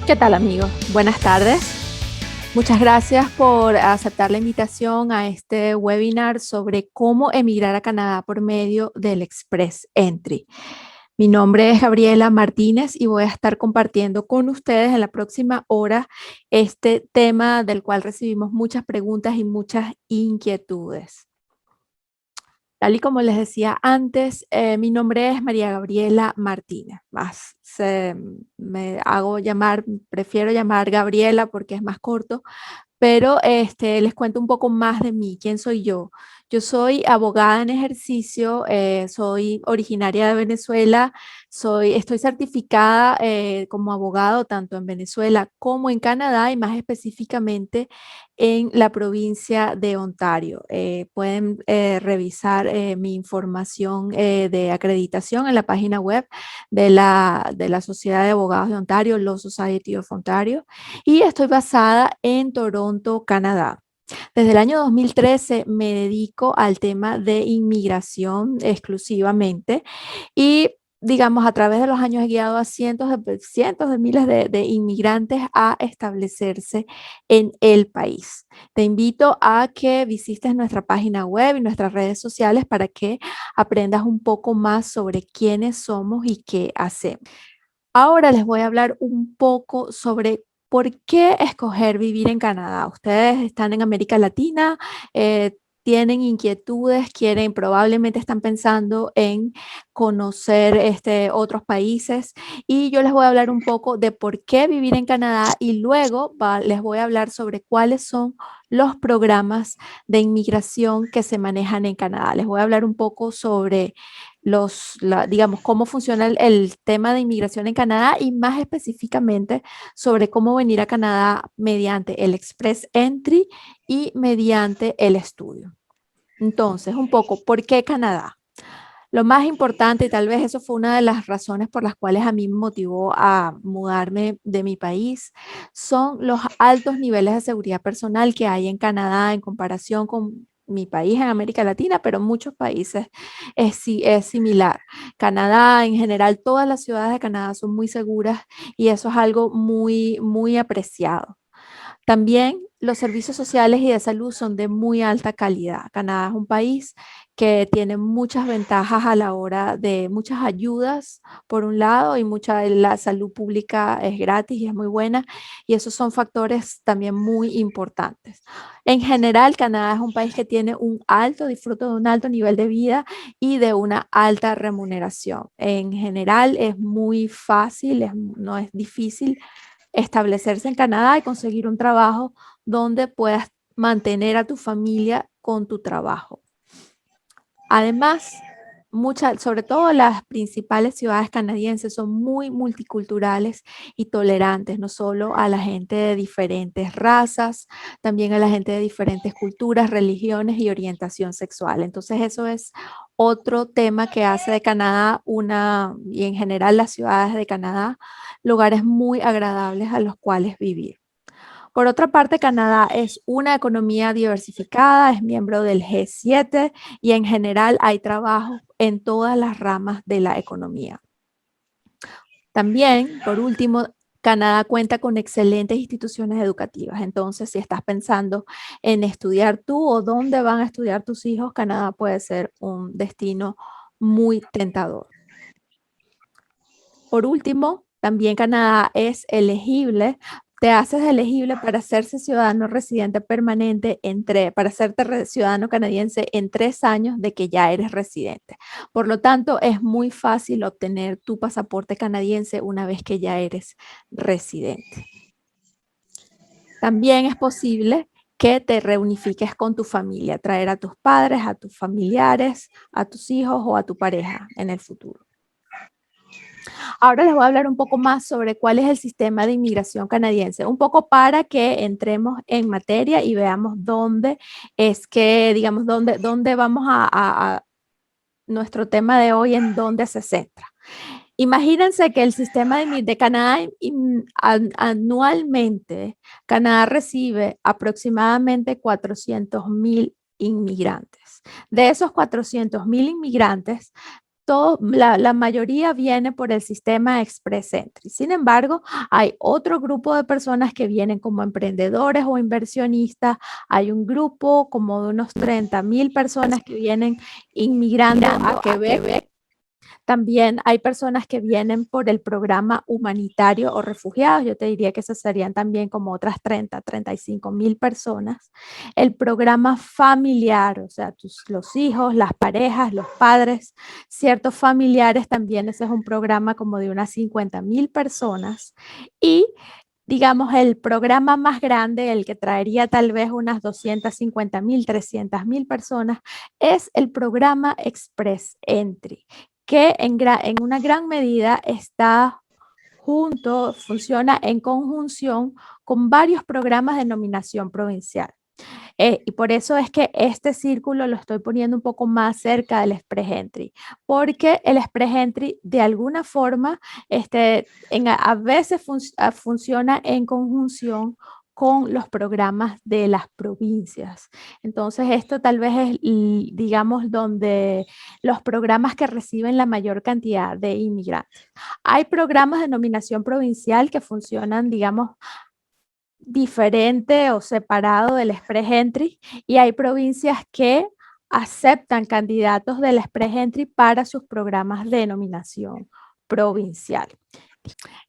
¿Qué tal, amigo? Buenas tardes. Muchas gracias por aceptar la invitación a este webinar sobre cómo emigrar a Canadá por medio del Express Entry. Mi nombre es Gabriela Martínez y voy a estar compartiendo con ustedes en la próxima hora este tema del cual recibimos muchas preguntas y muchas inquietudes. Tal y como les decía antes, mi nombre es María Gabriela Martínez. Me hago llamar, prefiero llamar Gabriela porque es más corto, pero les cuento un poco más de mí. ¿Quién soy yo? Yo soy abogada en ejercicio, soy originaria de Venezuela, estoy certificada como abogado tanto en Venezuela como en Canadá y más específicamente en la provincia de Ontario. Pueden revisar mi información de acreditación en la página web de la Sociedad de Abogados de Ontario, Law Society of Ontario, y estoy basada en Toronto, Canadá. Desde el año 2013 me dedico al tema de inmigración exclusivamente y digamos, a través de los años he guiado a cientos de miles de inmigrantes a establecerse en el país. Te invito a que visites nuestra página web y nuestras redes sociales para que aprendas un poco más sobre quiénes somos y qué hacemos. Ahora les voy a hablar un poco sobre por qué escoger vivir en Canadá. Ustedes están en América Latina, tienen inquietudes, probablemente están pensando en conocer otros países y yo les voy a hablar un poco de por qué vivir en Canadá y luego les voy a hablar sobre cuáles son los programas de inmigración que se manejan en Canadá. Les voy a hablar un poco sobre digamos, cómo funciona el tema de inmigración en Canadá y más específicamente sobre cómo venir a Canadá mediante el Express Entry y mediante el estudio. Entonces, un poco, ¿por qué Canadá? Lo más importante, y tal vez eso fue una de las razones por las cuales a mí me motivó a mudarme de mi país, son los altos niveles de seguridad personal que hay en Canadá en comparación con mi país en América Latina, pero en muchos países es similar. Canadá, en general, todas las ciudades de Canadá son muy seguras y eso es algo muy, muy apreciado. También los servicios sociales y de salud son de muy alta calidad. Canadá es un país que tiene muchas ventajas a la hora de muchas ayudas, por un lado, y la salud pública es gratis y es muy buena, y esos son factores también muy importantes. En general, Canadá es un país que tiene disfruta de un alto nivel de vida y de una alta remuneración. En general, es muy fácil, no es difícil establecerse en Canadá y conseguir un trabajo donde puedas mantener a tu familia con tu trabajo. Además, sobre todo las principales ciudades canadienses son muy multiculturales y tolerantes, no solo a la gente de diferentes razas, también a la gente de diferentes culturas, religiones y orientación sexual. Entonces, eso es otro tema que hace de Canadá y en general las ciudades de Canadá, lugares muy agradables a los cuales vivir. Por otra parte, Canadá es una economía diversificada, es miembro del G7 y en general hay trabajo en todas las ramas de la economía. También, por último, Canadá cuenta con excelentes instituciones educativas. Entonces, si estás pensando en estudiar tú o dónde van a estudiar tus hijos, Canadá puede ser un destino muy tentador. Por último, también Canadá es elegible, te haces elegible para hacerse ciudadano residente permanente para hacerte ciudadano canadiense en 3 años de que ya eres residente. Por lo tanto, es muy fácil obtener tu pasaporte canadiense una vez que ya eres residente. También es posible que te reunifiques con tu familia, traer a tus padres, a tus familiares, a tus hijos o a tu pareja en el futuro. Ahora les voy a hablar un poco más sobre cuál es el sistema de inmigración canadiense, un poco para que entremos en materia y veamos dónde es que, digamos, dónde vamos a nuestro tema de hoy, en dónde se centra. Imagínense que el sistema de Canadá anualmente, Canadá recibe aproximadamente 400,000 inmigrantes. De esos 400,000 inmigrantes, La mayoría viene por el sistema Express Entry. Sin embargo, hay otro grupo de personas que vienen como emprendedores o inversionistas. Hay un grupo como de unos 30.000 personas que vienen inmigrando a Quebec. También hay personas que vienen por el programa humanitario o refugiados. Yo te diría que esas serían también como otras 35.000 personas. El programa familiar, o sea, los hijos, las parejas, los padres, ciertos familiares también. Ese es un programa como de unas 50.000 personas. Y digamos, el programa más grande, el que traería tal vez unas 250.000, 300.000 personas, es el programa Express Entry, que en una gran medida está funciona en conjunción con varios programas de nominación provincial. Y por eso es que este círculo lo estoy poniendo un poco más cerca del Express Entry, porque el Express Entry de alguna forma a veces funciona en conjunción con los programas de las provincias. Entonces, esto tal vez es, digamos, donde los programas que reciben la mayor cantidad de inmigrantes. Hay programas de nominación provincial que funcionan, digamos, diferente o separado del Express Entry, y hay provincias que aceptan candidatos del Express Entry para sus programas de nominación provincial.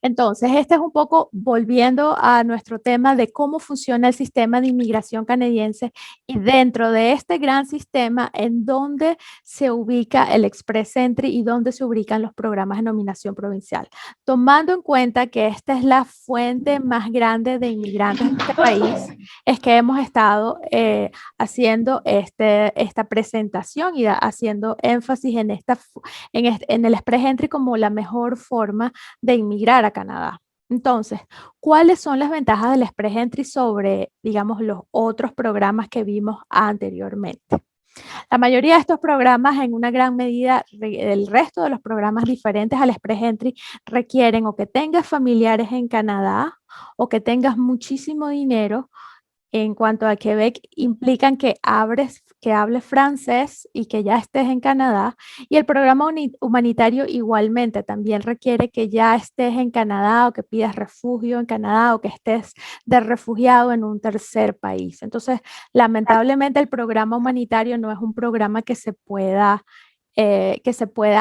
Entonces, este es un poco volviendo a nuestro tema de cómo funciona el sistema de inmigración canadiense, y dentro de este gran sistema en donde se ubica el Express Entry y donde se ubican los programas de nominación provincial. Tomando en cuenta que esta es la fuente más grande de inmigrantes en este país, es que hemos estado haciendo esta presentación y haciendo énfasis en el Express Entry como la mejor forma de inmigrar a Canadá. Entonces, ¿cuáles son las ventajas del Express Entry sobre, digamos, los otros programas que vimos anteriormente? La mayoría de estos programas, en una gran medida, el resto de los programas diferentes al Express Entry, requieren o que tengas familiares en Canadá o que tengas muchísimo dinero. En cuanto a Quebec, implican que hables francés y que ya estés en Canadá. Y el programa humanitario igualmente también requiere que ya estés en Canadá o que pidas refugio en Canadá o que estés de refugiado en un tercer país. Entonces, lamentablemente el programa humanitario no es un programa que se pueda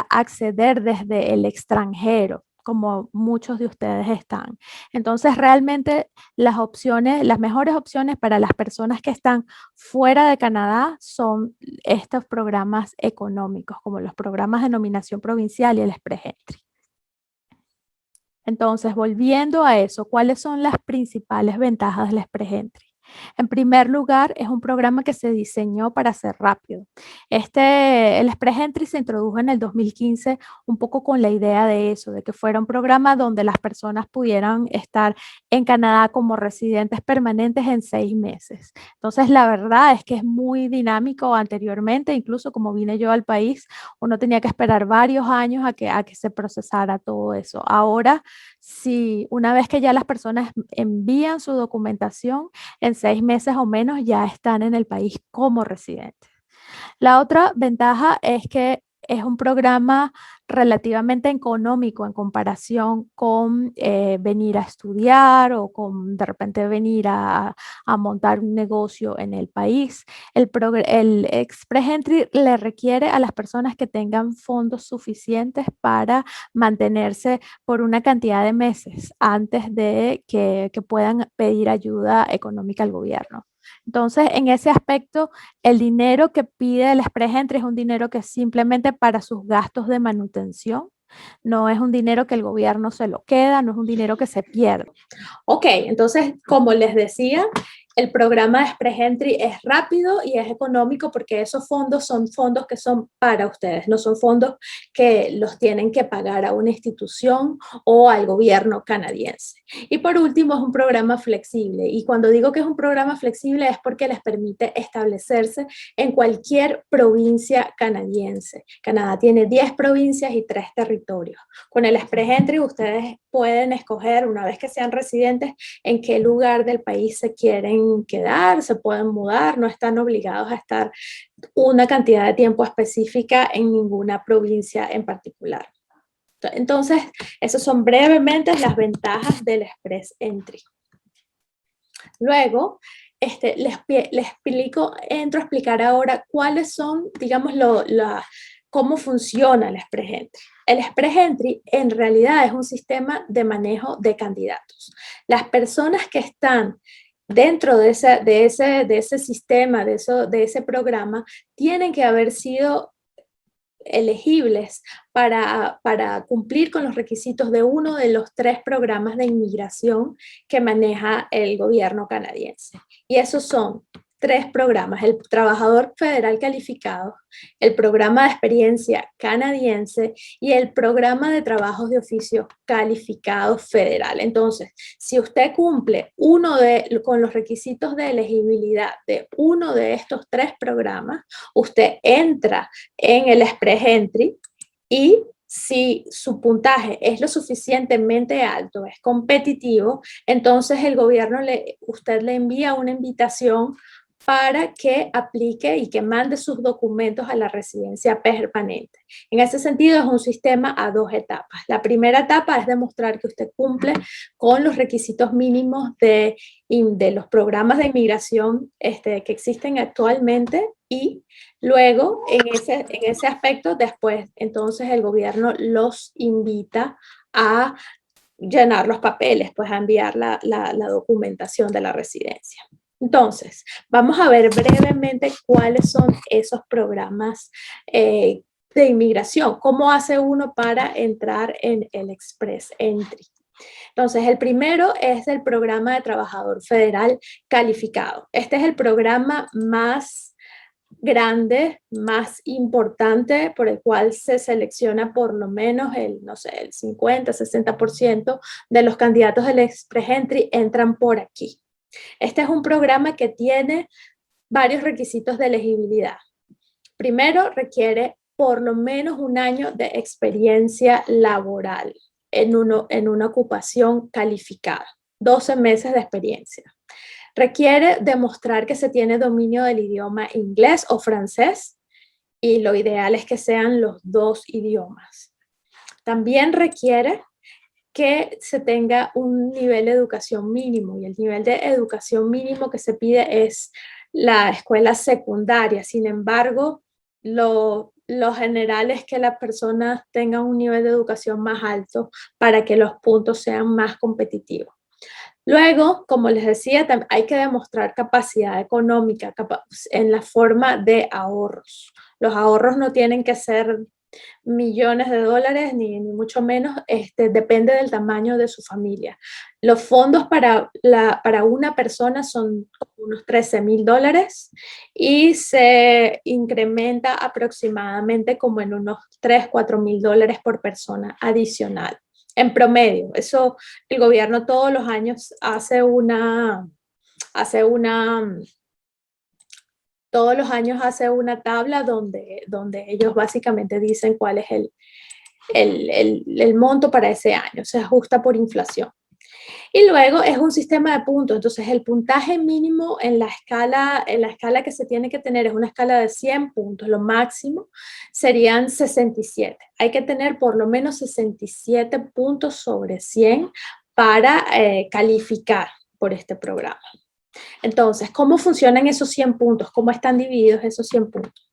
acceder desde el extranjero, como muchos de ustedes están. Entonces, realmente las mejores opciones para las personas que están fuera de Canadá son estos programas económicos, como los programas de nominación provincial y el Express Entry. Entonces, volviendo a eso, ¿cuáles son las principales ventajas del Express Entry? En primer lugar, es un programa que se diseñó para ser rápido. El Express Entry se introdujo en el 2015 un poco con la idea de eso, de que fuera un programa donde las personas pudieran estar en Canadá como residentes permanentes en 6 meses. Entonces, la verdad es que es muy dinámico. Anteriormente, incluso como vine yo al país, uno tenía que esperar varios años a que se procesara todo eso. Ahora, si una vez que ya las personas envían su documentación, en 6 meses o menos ya están en el país como residentes. La otra ventaja es que es un programa relativamente económico en comparación con venir a estudiar o con de repente venir a montar un negocio en el país. El Express Entry le requiere a las personas que tengan fondos suficientes para mantenerse por una cantidad de meses antes de que puedan pedir ayuda económica al gobierno. Entonces, en ese aspecto, el dinero que pide el Express Entry es un dinero que es simplemente para sus gastos de manutención. No es un dinero que el gobierno se lo queda, no es un dinero que se pierde. Ok, entonces, como les decía, el programa de Express Entry es rápido y es económico porque esos fondos son fondos que son para ustedes, no son fondos que los tienen que pagar a una institución o al gobierno canadiense. Y por último, es un programa flexible. Y cuando digo que es un programa flexible es porque les permite establecerse en cualquier provincia canadiense. Canadá tiene 10 provincias y 3 territorios. Con el Express Entry ustedes pueden escoger, una vez que sean residentes, en qué lugar del país se quieren pueden quedar, se pueden mudar, no están obligados a estar una cantidad de tiempo específica en ninguna provincia en particular. Entonces, esas son brevemente las ventajas del Express Entry. Luego, entro a explicar ahora cuáles son, digamos, cómo funciona el Express Entry. El Express Entry en realidad es un sistema de manejo de candidatos. Las personas que están dentro de ese sistema, de ese programa, tienen que haber sido elegibles para cumplir con los requisitos de uno de los 3 programas de inmigración que maneja el gobierno canadiense. Y esos son 3 programas: el trabajador federal calificado, el programa de experiencia canadiense y el programa de trabajos de oficio calificado federal. Entonces, si usted cumple con los requisitos de elegibilidad de uno de estos 3 programas, usted entra en el Express Entry, y si su puntaje es lo suficientemente alto, es competitivo, entonces el gobierno usted le envía una invitación para que aplique y que mande sus documentos a la residencia permanente. En ese sentido, es un sistema a 2 etapas. La primera etapa es demostrar que usted cumple con los requisitos mínimos de los programas de inmigración que existen actualmente, y luego en ese aspecto, después, entonces el gobierno los invita a llenar los papeles, pues a enviar la documentación de la residencia. Entonces, vamos a ver brevemente cuáles son esos programas de inmigración. ¿Cómo hace uno para entrar en el Express Entry? Entonces, el primero es el programa de trabajador federal calificado. Este es el programa más grande, más importante, por el cual se selecciona por lo menos el 50, 60% de los candidatos del Express Entry entran por aquí. Este es un programa que tiene varios requisitos de elegibilidad. Primero, requiere por lo menos 1 año de experiencia laboral en una ocupación calificada, 12 meses de experiencia. Requiere demostrar que se tiene dominio del idioma inglés o francés, y lo ideal es que sean los 2 idiomas. También requiere que se tenga un nivel de educación mínimo, y el nivel de educación mínimo que se pide es la escuela secundaria. Sin embargo, lo general es que las personas tengan un nivel de educación más alto para que los puntos sean más competitivos. Luego, como les decía, hay que demostrar capacidad económica en la forma de ahorros. Los ahorros no tienen que ser millones de dólares, ni mucho menos, depende del tamaño de su familia. Los fondos para una persona son unos $13,000 y se incrementa aproximadamente como en unos $3,000-4,000 por persona adicional. En promedio, eso el gobierno todos los años todos los años hace una tabla donde ellos básicamente dicen cuál es el monto para ese año. Se ajusta por inflación. Y luego es un sistema de puntos. Entonces, el puntaje mínimo en la escala que se tiene que tener es una escala de 100 puntos. Lo máximo serían 67. Hay que tener por lo menos 67 puntos sobre 100 para calificar por este programa. Entonces, ¿cómo funcionan esos 100 puntos? ¿Cómo están divididos esos 100 puntos?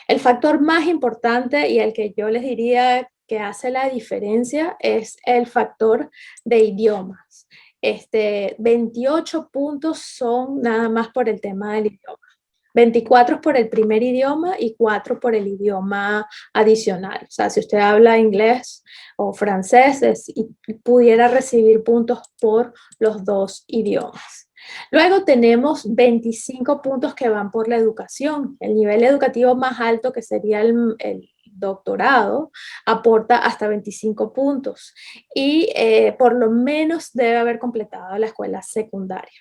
El factor más importante y el que yo les diría que hace la diferencia es el factor de idiomas. 28 puntos son nada más por el tema del idioma. 24 por el primer idioma y 4 por el idioma adicional. O sea, si usted habla inglés o francés, pudiera recibir puntos por los 2 idiomas. Luego tenemos 25 puntos que van por la educación. El nivel educativo más alto, que sería el doctorado, aporta hasta 25 puntos y por lo menos debe haber completado la escuela secundaria.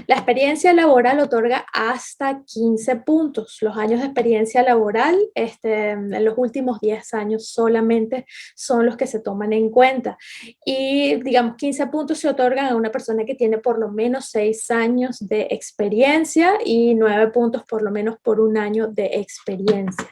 La experiencia laboral otorga hasta 15 puntos. Los años de experiencia laboral, en los últimos 10 años solamente son los que se toman en cuenta. Y digamos, 15 puntos se otorgan a una persona que tiene por lo menos 6 años de experiencia y 9 puntos por lo menos por un año de experiencia.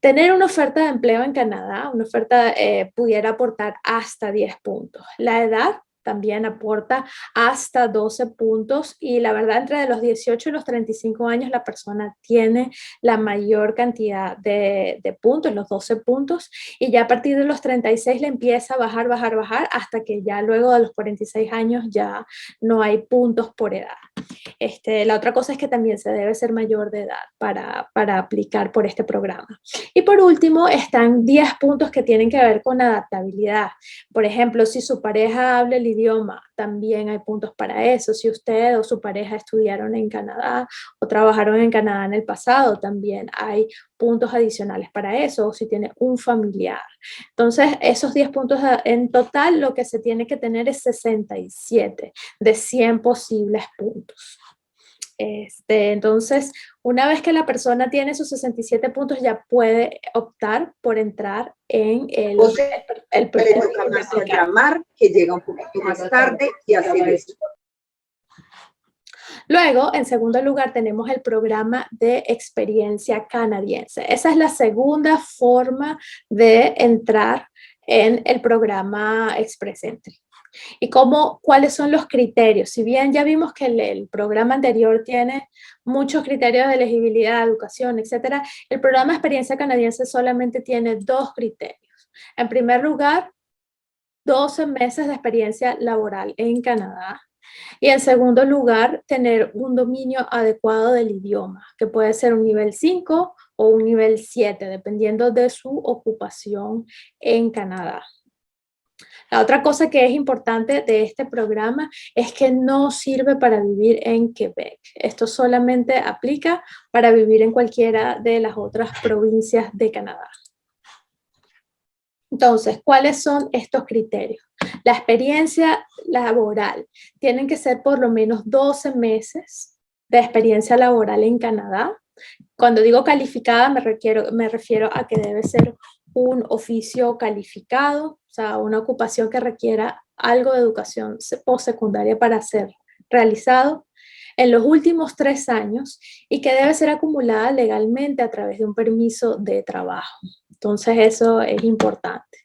Tener una oferta de empleo en Canadá, una oferta pudiera aportar hasta 10 puntos. La edad también aporta hasta 12 puntos y la verdad entre los 18 y los 35 años la persona tiene la mayor cantidad de puntos, los 12 puntos, y ya a partir de los 36 le empieza a bajar, bajar, bajar hasta que ya luego de los 46 años ya no hay puntos por edad. La otra cosa es que también se debe ser mayor de edad para aplicar por este programa. Y por último, están 10 puntos que tienen que ver con adaptabilidad. Por ejemplo, si su pareja habla el idioma, también hay puntos para eso. Si usted o su pareja estudiaron en Canadá o trabajaron en Canadá en el pasado, también hay puntos adicionales para eso, o si tiene un familiar. Entonces, esos 10 puntos en total, lo que se tiene que tener es 67 de 100 posibles puntos. Entonces, una vez que la persona tiene sus 67 puntos, ya puede optar por entrar en el programar, que llega un poquito más tarde y hacer esto. Luego, en segundo lugar, tenemos el programa de experiencia canadiense. Esa es la segunda forma de entrar en el programa Express Entry. ¿Y cuáles son los criterios? Si bien ya vimos que el programa anterior tiene muchos criterios de elegibilidad, educación, etc., el programa de experiencia canadiense solamente tiene 2 criterios. En primer lugar, 12 meses de experiencia laboral en Canadá. Y en segundo lugar, tener un dominio adecuado del idioma, que puede ser un nivel 5 o un nivel 7, dependiendo de su ocupación en Canadá. La otra cosa que es importante de este programa es que no sirve para vivir en Quebec. Esto solamente aplica para vivir en cualquiera de las otras provincias de Canadá. Entonces, ¿cuáles son estos criterios? La experiencia laboral tienen que ser por lo menos 12 meses de experiencia laboral en Canadá. Cuando digo calificada me refiero a que debe ser un oficio calificado, o sea, una ocupación que requiera algo de educación postsecundaria para ser realizado en los últimos 3 años y que debe ser acumulada legalmente a través de un permiso de trabajo. Entonces eso es importante.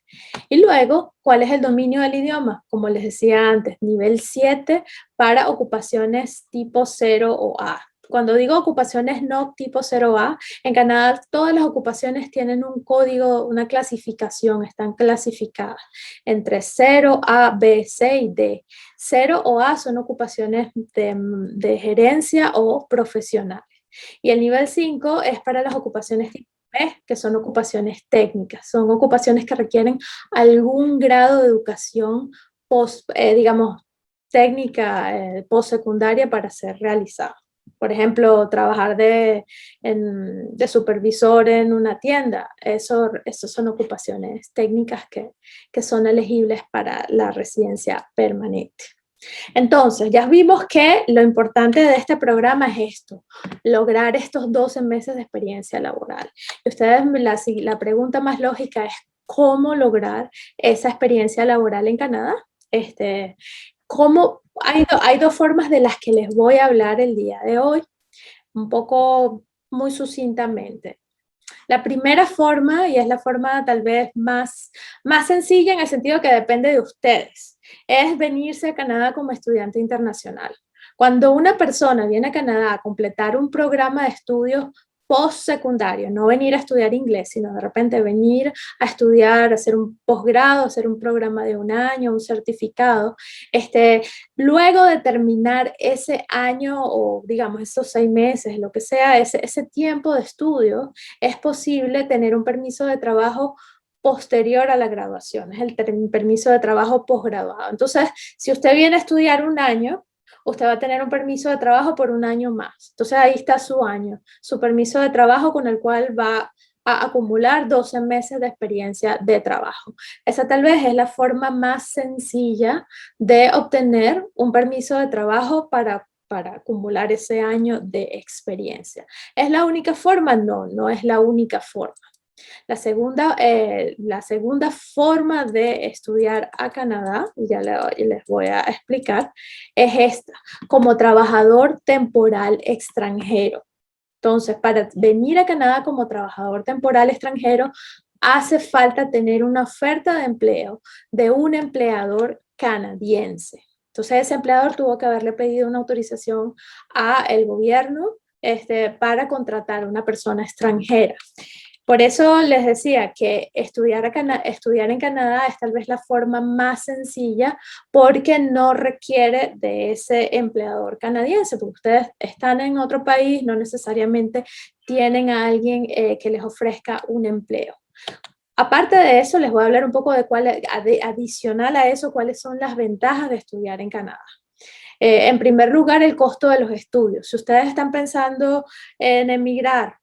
Y luego, ¿cuál es el dominio del idioma? Como les decía antes, nivel 7 para ocupaciones tipo 0 o A. Cuando digo ocupaciones no tipo 0A, en Canadá todas las ocupaciones tienen un código, una clasificación, están clasificadas entre 0, A, B, C y D. 0 o A son ocupaciones de gerencia o profesionales. Y el nivel 5 es para las ocupaciones tipo B, que son ocupaciones técnicas, son ocupaciones que requieren algún grado de educación digamos, técnica postsecundaria para ser realizado. Por ejemplo, trabajar de supervisor en una tienda, eso son ocupaciones técnicas que son elegibles para la residencia permanente. Entonces, ya vimos que lo importante de este programa es esto, lograr estos 12 meses de experiencia laboral. Y ustedes, la pregunta más lógica es, ¿cómo lograr esa experiencia laboral en Canadá? Hay 2 formas de las que les voy a hablar el día de hoy, un poco muy sucintamente. La primera forma, y es la forma tal vez más sencilla en el sentido que depende de ustedes, es venirse a Canadá como estudiante internacional. Cuando una persona viene a Canadá a completar un programa de estudios postsecundario, no venir a estudiar inglés, sino de repente venir a estudiar, hacer un posgrado, hacer un programa de 1 año, un certificado, luego de terminar ese año o digamos esos 6 meses, lo que sea, ese tiempo de estudio, es posible tener un permiso de trabajo posterior a la graduación, es el permiso de trabajo posgraduado. Entonces, si usted viene a estudiar 1 año, usted va a tener un permiso de trabajo por 1 año más. Entonces ahí está su año, su permiso de trabajo con el cual va a acumular 12 meses de experiencia de trabajo. Esa tal vez es la forma más sencilla de obtener un permiso de trabajo para para acumular ese año de experiencia. ¿Es la única forma? No, no es la única forma. La segunda forma de estudiar a Canadá, ya les voy a explicar, es esta, como trabajador temporal extranjero. Entonces, para venir a Canadá como trabajador temporal extranjero, hace falta tener una oferta de empleo de un empleador canadiense. Entonces, ese empleador tuvo que haberle pedido una autorización al gobierno para contratar a una persona extranjera. Por eso les decía que estudiar en Canadá es tal vez la forma más sencilla porque no requiere de ese empleador canadiense, porque ustedes están en otro país, no necesariamente tienen a alguien que les ofrezca un empleo. Aparte de eso, les voy a hablar un poco adicional a eso, cuáles son las ventajas de estudiar en Canadá. En primer lugar, el costo de los estudios. Si ustedes están pensando en emigrar,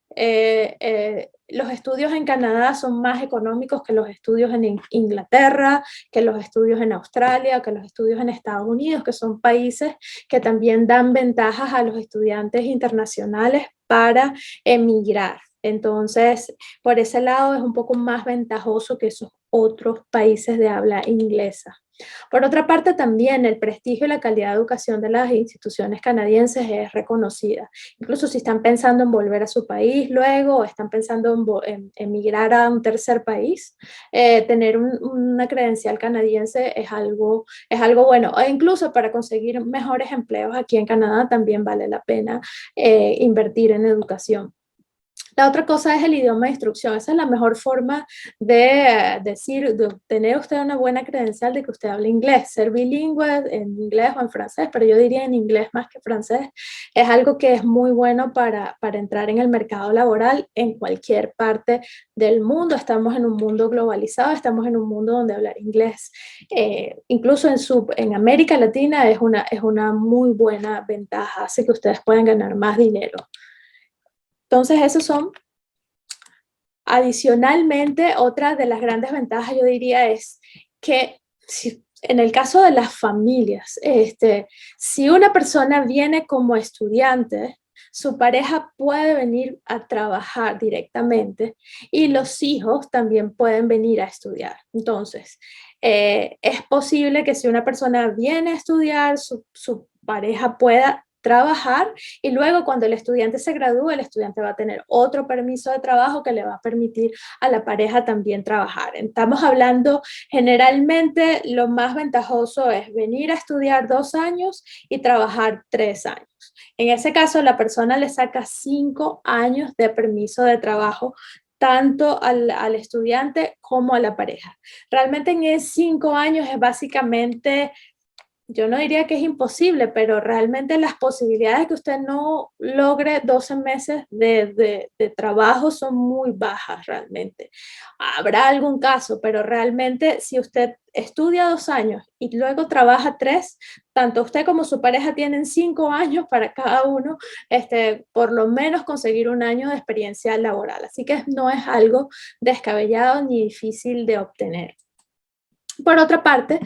los estudios en Canadá son más económicos que los estudios en Inglaterra, que los estudios en Australia, que los estudios en Estados Unidos, que son países que también dan ventajas a los estudiantes internacionales para emigrar. Entonces, por ese lado es un poco más ventajoso que esos otros países de habla inglesa. Por otra parte, también el prestigio y la calidad de educación de las instituciones canadienses es reconocida. Incluso si están pensando en volver a su país luego o están pensando en emigrar a un tercer país, tener una credencial canadiense es algo bueno. E incluso para conseguir mejores empleos aquí en Canadá también vale la pena invertir en educación. La otra cosa es el idioma de instrucción. Esa es la mejor forma de obtener usted una buena credencial de que usted hable inglés. Ser bilingüe en inglés o en francés, pero yo diría en inglés más que francés, es algo que es muy bueno para entrar en el mercado laboral en cualquier parte del mundo. Estamos en un mundo globalizado, estamos en un mundo donde hablar inglés, incluso en América Latina, es una muy buena ventaja, hace que ustedes puedan ganar más dinero. Entonces, esos son, adicionalmente, otra de las grandes ventajas, yo diría, es que en el caso de las familias, si una persona viene como estudiante, su pareja puede venir a trabajar directamente y los hijos también pueden venir a estudiar. Entonces, es posible que si una persona viene a estudiar, su pareja pueda trabajar y luego cuando el estudiante se gradúe, el estudiante va a tener otro permiso de trabajo que le va a permitir a la pareja también trabajar. Estamos hablando, generalmente lo más ventajoso es venir a estudiar 2 años y trabajar 3 años. En ese caso, la persona le saca 5 años de permiso de trabajo tanto al estudiante como a la pareja. Realmente en esos 5 años es básicamente, yo no diría que es imposible, pero realmente las posibilidades de que usted no logre 12 meses de trabajo son muy bajas realmente. Habrá algún caso, pero realmente si usted estudia 2 años y luego trabaja 3, tanto usted como su pareja tienen 5 años para cada uno, por lo menos conseguir 1 año de experiencia laboral. Así que no es algo descabellado ni difícil de obtener. Por otra parte,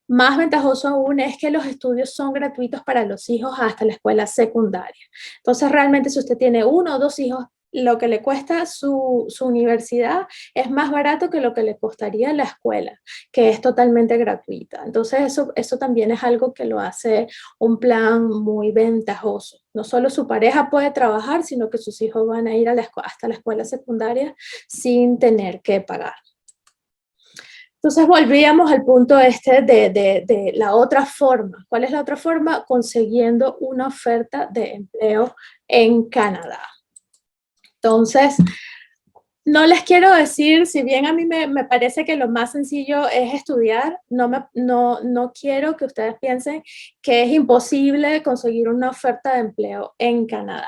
más ventajoso aún es que los estudios son gratuitos para los hijos hasta la escuela secundaria. Entonces, realmente si usted tiene 1 o 2 hijos, lo que le cuesta su universidad es más barato que lo que le costaría la escuela, que es totalmente gratuita. Entonces, eso también es algo que lo hace un plan muy ventajoso. No solo su pareja puede trabajar, sino que sus hijos van a ir hasta la escuela secundaria sin tener que pagar. Entonces volvíamos al punto de la otra forma. ¿Cuál es la otra forma? Consiguiendo una oferta de empleo en Canadá. Entonces, no les quiero decir, si bien a mí me parece que lo más sencillo es estudiar, no quiero que ustedes piensen que es imposible conseguir una oferta de empleo en Canadá.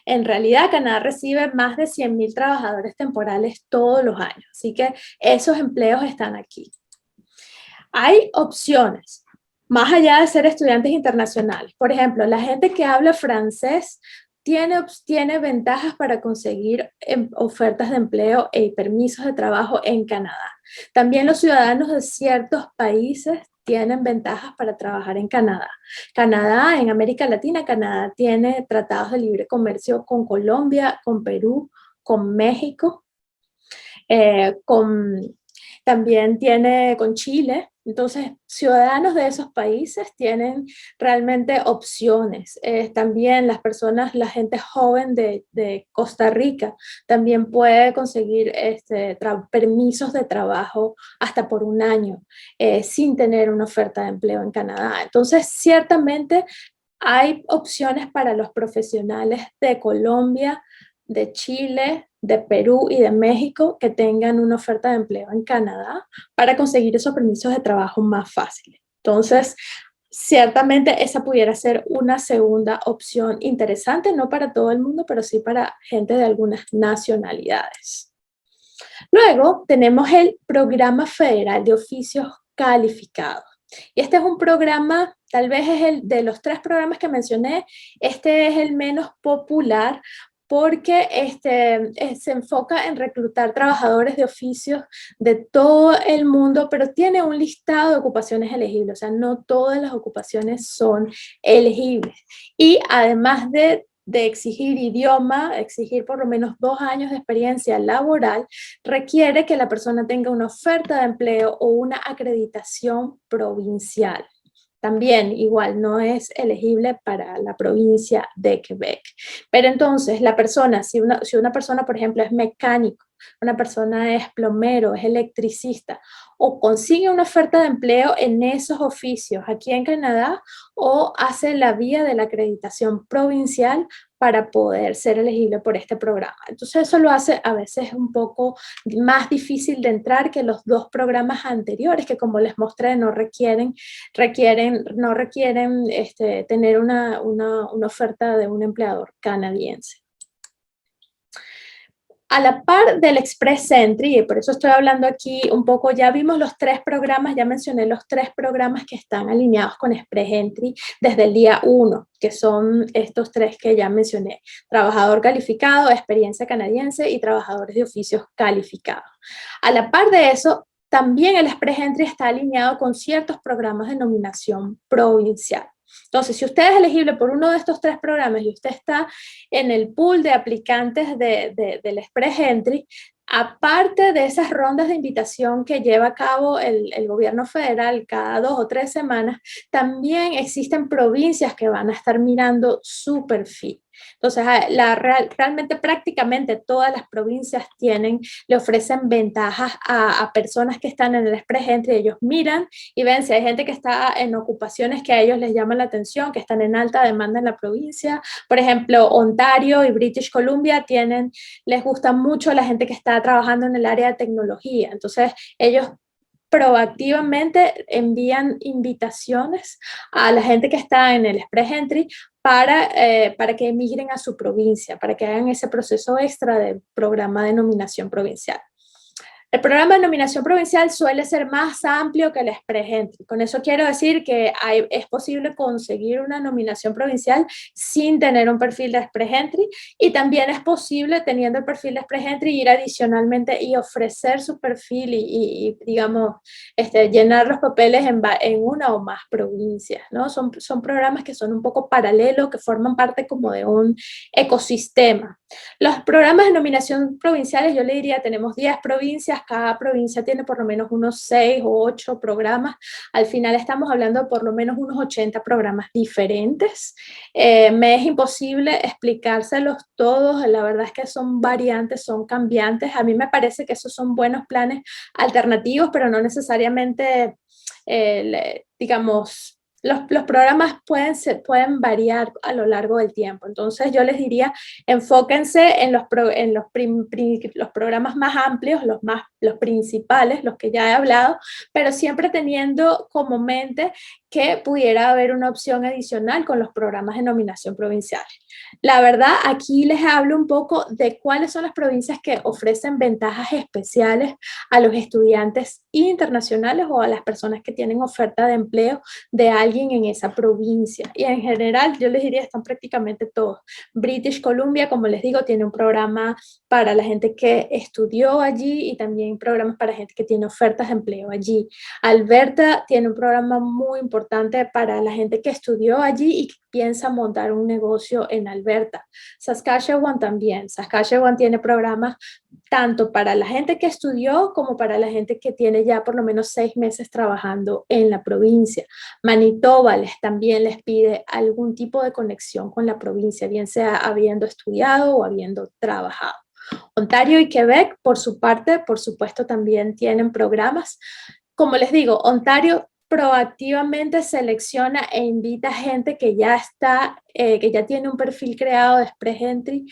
En realidad, Canadá recibe más de 100,000 trabajadores temporales todos los años, así que esos empleos están aquí. Hay opciones, más allá de ser estudiantes internacionales. Por ejemplo, la gente que habla francés tiene ventajas para conseguir ofertas de empleo y permisos de trabajo en Canadá. También los ciudadanos de ciertos países tienen ventajas para trabajar en Canadá. Canadá, en América Latina, Canadá tiene tratados de libre comercio con Colombia, con Perú, con México, también tiene con Chile. Entonces, ciudadanos de esos países tienen realmente opciones. También las personas, la gente joven de Costa Rica también puede conseguir permisos de trabajo hasta por un año sin tener una oferta de empleo en Canadá. Entonces, ciertamente hay opciones para los profesionales de Colombia, de Chile, de Perú y de México que tengan una oferta de empleo en Canadá para conseguir esos permisos de trabajo más fáciles. Entonces, ciertamente esa pudiera ser una segunda opción interesante, no para todo el mundo, pero sí para gente de algunas nacionalidades. Luego tenemos el Programa Federal de Oficios Calificados. Y este es un programa, tal vez es el de los 3 programas que mencioné, este es el menos popular porque se enfoca en reclutar trabajadores de oficios de todo el mundo, pero tiene un listado de ocupaciones elegibles, o sea, no todas las ocupaciones son elegibles. Y además de exigir idioma, exigir por lo menos 2 años de experiencia laboral, requiere que la persona tenga una oferta de empleo o una acreditación provincial. También igual no es elegible para la provincia de Quebec. Pero entonces la persona, si una persona por ejemplo es mecánico, una persona es plomero, es electricista, o consigue una oferta de empleo en esos oficios aquí en Canadá, o hace la vía de la acreditación provincial para poder ser elegible por este programa. Entonces eso lo hace a veces un poco más difícil de entrar que los 2 programas anteriores, que como les mostré no requieren tener una oferta de un empleador canadiense. A la par del Express Entry, y por eso estoy hablando aquí un poco, ya vimos los 3 programas, ya mencioné los 3 programas que están alineados con Express Entry desde el día 1, que son estos 3 que ya mencioné: trabajador calificado, experiencia canadiense y trabajadores de oficios calificados. A la par de eso, también el Express Entry está alineado con ciertos programas de nominación provincial. Entonces, si usted es elegible por uno de estos 3 programas y usted está en el pool de aplicantes del Express Entry, aparte de esas rondas de invitación que lleva a cabo el gobierno federal cada 2 o 3 semanas, también existen provincias que van a estar mirando su perfil. Entonces, realmente prácticamente todas las provincias le ofrecen ventajas a personas que están en el Express Entry. Ellos miran y ven si hay gente que está en ocupaciones que a ellos les llaman la atención, que están en alta demanda en la provincia. Por ejemplo, Ontario y British Columbia les gusta mucho la gente que está trabajando en el área de tecnología. Entonces, ellos proactivamente envían invitaciones a la gente que está en el Express Entry para que emigren a su provincia, para que hagan ese proceso extra del programa de nominación provincial. El programa de nominación provincial suele ser más amplio que el Express Entry. Con eso quiero decir que es posible conseguir una nominación provincial sin tener un perfil de Express Entry, y también es posible, teniendo el perfil de Express Entry, ir adicionalmente y ofrecer su perfil y digamos, llenar los papeles en una o más provincias, ¿no? Son programas que son un poco paralelos, que forman parte como de un ecosistema. Los programas de nominación provinciales, yo le diría, tenemos 10 provincias, cada provincia tiene por lo menos unos 6 o 8 programas. Al final estamos hablando de por lo menos unos 80 programas diferentes. Me es imposible explicárselos todos, la verdad es que son variantes, son cambiantes. A mí me parece que esos son buenos planes alternativos, pero no necesariamente, digamos, los programas pueden variar a lo largo del tiempo. Entonces yo les diría, enfóquense en los programas más amplios, los principales, los que ya he hablado, pero siempre teniendo como mente que pudiera haber una opción adicional con los programas de nominación provinciales. La verdad, aquí les hablo un poco de cuáles son las provincias que ofrecen ventajas especiales a los estudiantes internacionales o a las personas que tienen oferta de empleo de alguien en esa provincia. Y en general, yo les diría, están prácticamente todos. British Columbia, como les digo, tiene un programa para la gente que estudió allí y también programas para gente que tiene ofertas de empleo allí. Alberta tiene un programa muy importante para la gente que estudió allí y que piensa montar un negocio en Alberta. Saskatchewan también. Saskatchewan tiene programas tanto para la gente que estudió como para la gente que tiene ya por lo menos 6 meses trabajando en la provincia. Manitoba también les pide algún tipo de conexión con la provincia, bien sea habiendo estudiado o habiendo trabajado. Ontario y Quebec, por su parte, por supuesto, también tienen programas. Como les digo, Ontario proactivamente selecciona e invita gente que ya está, que ya tiene un perfil creado de Express Entry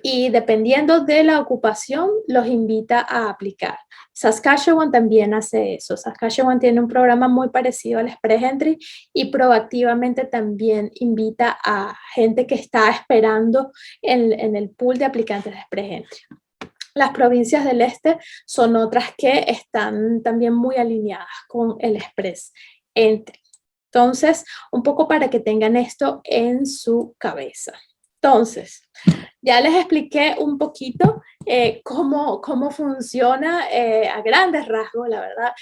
y dependiendo de la ocupación los invita a aplicar. Saskatchewan también hace eso. Saskatchewan tiene un programa muy parecido al Express Entry y proactivamente también invita a gente que está esperando en el pool de aplicantes de Express Entry. Las provincias del este son otras que están también muy alineadas con el Express Entry. Entonces, un poco para que tengan esto en su cabeza. Entonces, ya les expliqué un poquito cómo funciona a grandes rasgos, la verdad,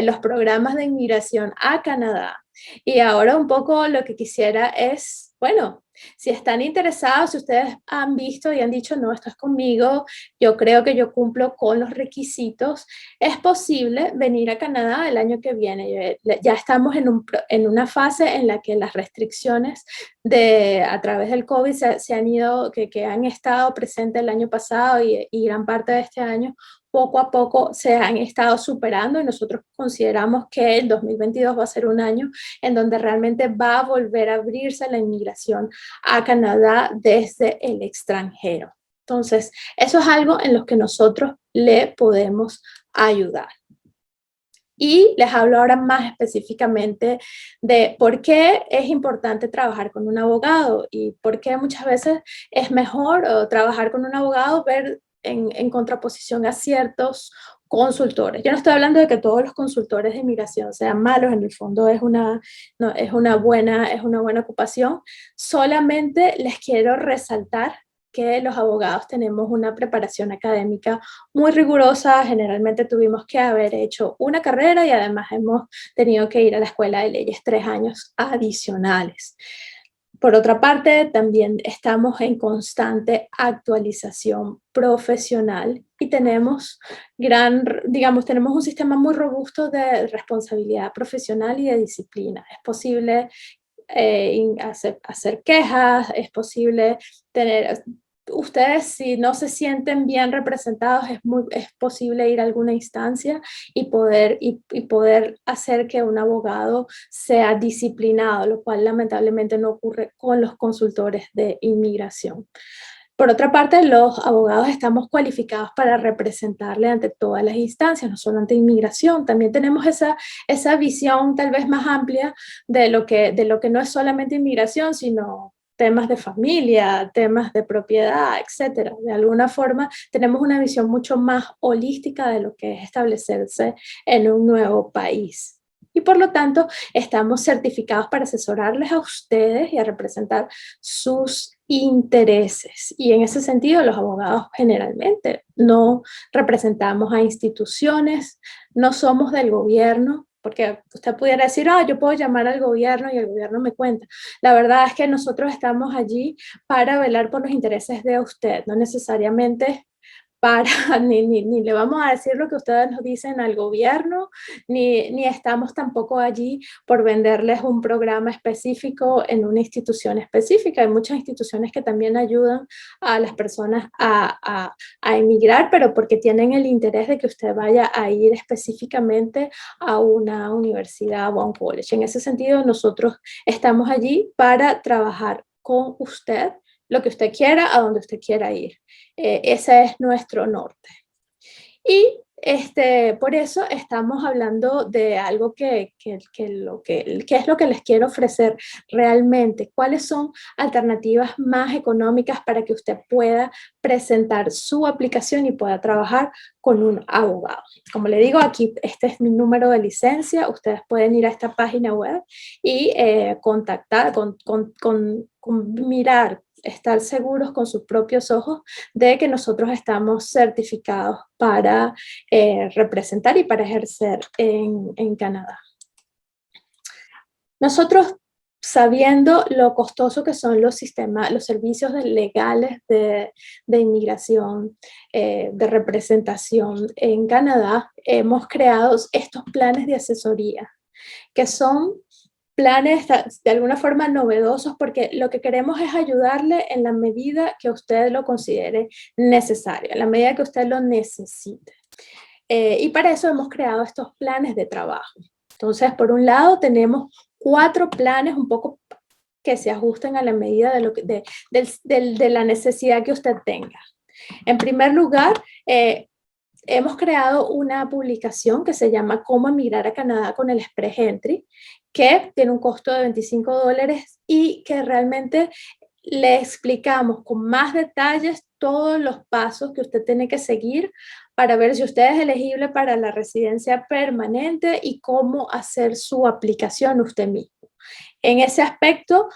los programas de inmigración a Canadá. Y ahora un poco lo que quisiera es, bueno, si están interesados, si ustedes han visto y han dicho, no, esto es conmigo, yo creo que yo cumplo con los requisitos, es posible venir a Canadá el año que viene. Ya estamos en una fase en la que las restricciones a través del COVID se han ido, que han estado presentes el año pasado y gran parte de este año, poco a poco se han estado superando y nosotros consideramos que el 2022 va a ser un año en donde realmente va a volver a abrirse la inmigración a Canadá desde el extranjero. Entonces, eso es algo en lo que nosotros le podemos ayudar. Y les hablo ahora más específicamente de por qué es importante trabajar con un abogado y por qué muchas veces es mejor trabajar con un abogado, ver en contraposición a ciertos consultores. Yo no estoy hablando de que todos los consultores de inmigración sean malos, en el fondo es una buena ocupación. Solamente les quiero resaltar que los abogados tenemos una preparación académica muy rigurosa. Generalmente tuvimos que haber hecho una carrera y además hemos tenido que ir a la escuela de leyes 3 años adicionales. Por otra parte, también estamos en constante actualización profesional y tenemos un sistema muy robusto de responsabilidad profesional y de disciplina. Es posible hacer quejas, es posible tener... Ustedes, si no se sienten bien representados, es posible ir a alguna instancia y poder hacer que un abogado sea disciplinado, lo cual lamentablemente no ocurre con los consultores de inmigración. Por otra parte, los abogados estamos cualificados para representarle ante todas las instancias, no solo ante inmigración. También tenemos esa visión tal vez más amplia de lo que no es solamente inmigración, sino temas de familia, temas de propiedad, etcétera. De alguna forma, tenemos una visión mucho más holística de lo que es establecerse en un nuevo país. Y por lo tanto, estamos certificados para asesorarles a ustedes y a representar sus intereses. Y en ese sentido, los abogados generalmente no representamos a instituciones, no somos del gobierno, porque usted pudiera decir, yo puedo llamar al gobierno y el gobierno me cuenta. La verdad es que nosotros estamos allí para velar por los intereses de usted, no necesariamente ni le vamos a decir lo que ustedes nos dicen al gobierno, ni estamos tampoco allí por venderles un programa específico en una institución específica. Hay muchas instituciones que también ayudan a las personas a emigrar, pero porque tienen el interés de que usted vaya a ir específicamente a una universidad o a un college. En ese sentido, nosotros estamos allí para trabajar con usted lo que usted quiera, a donde usted quiera ir. Ese es nuestro norte. Y Por eso estamos hablando de algo que es lo que les quiero ofrecer realmente. ¿Cuáles son alternativas más económicas para que usted pueda presentar su aplicación y pueda trabajar con un abogado? Como le digo, aquí este es mi número de licencia. Ustedes pueden ir a esta página web y contactar, mirar, estar seguros con sus propios ojos de que nosotros estamos certificados para representar y para ejercer en Canadá. Nosotros, sabiendo lo costoso que son los servicios legales de inmigración, de representación en Canadá, hemos creado estos planes de asesoría, que son planes de alguna forma novedosos, porque lo que queremos es ayudarle en la medida que usted lo considere necesario, en la medida que usted lo necesite. Y para eso hemos creado estos planes de trabajo. Entonces, por un lado, tenemos 4 planes un poco que se ajusten a la medida de la necesidad que usted tenga. En primer lugar, hemos creado una publicación que se llama Cómo emigrar a Canadá con el Express Entry, que tiene un costo de $25 y que realmente le explicamos con más detalles todos los pasos que usted tiene que seguir para ver si usted es elegible para la residencia permanente y cómo hacer su aplicación usted mismo. En ese aspecto,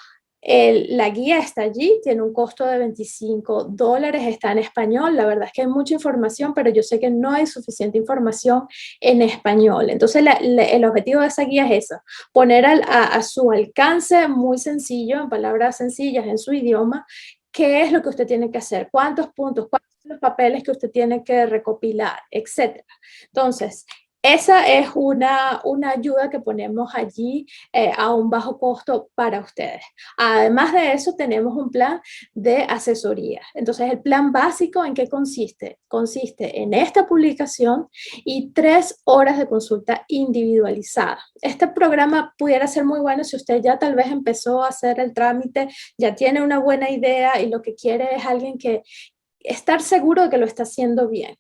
la guía está allí, tiene un costo de $25, está en español. La verdad es que hay mucha información, pero yo sé que no hay suficiente información en español. Entonces, el objetivo de esa guía es eso, poner a su alcance, muy sencillo, en palabras sencillas, en su idioma, qué es lo que usted tiene que hacer, cuántos puntos, cuáles son los papeles que usted tiene que recopilar, etc. Entonces, esa es una ayuda que ponemos allí a un bajo costo para ustedes. Además de eso, tenemos un plan de asesoría. Entonces, el plan básico, ¿en qué consiste? Consiste en esta publicación y 3 horas de consulta individualizada. Este programa pudiera ser muy bueno si usted ya tal vez empezó a hacer el trámite, ya tiene una buena idea y lo que quiere es alguien que estar seguro de que lo está haciendo bien.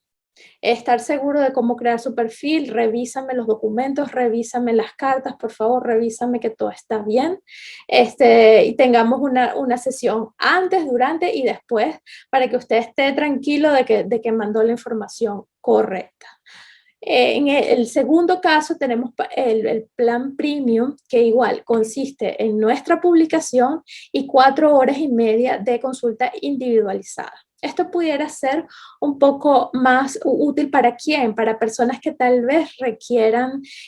Estar seguro de cómo crear su perfil, revísame los documentos, revísame las cartas, por favor, revísame que todo está bien. Y tengamos una sesión antes, durante y después para que usted esté tranquilo de que mandó la información correcta. En el segundo caso tenemos el plan premium, que igual consiste en nuestra publicación y 4 horas y media de consulta individualizada. Esto pudiera ser un poco más útil para quién, para personas que tal vez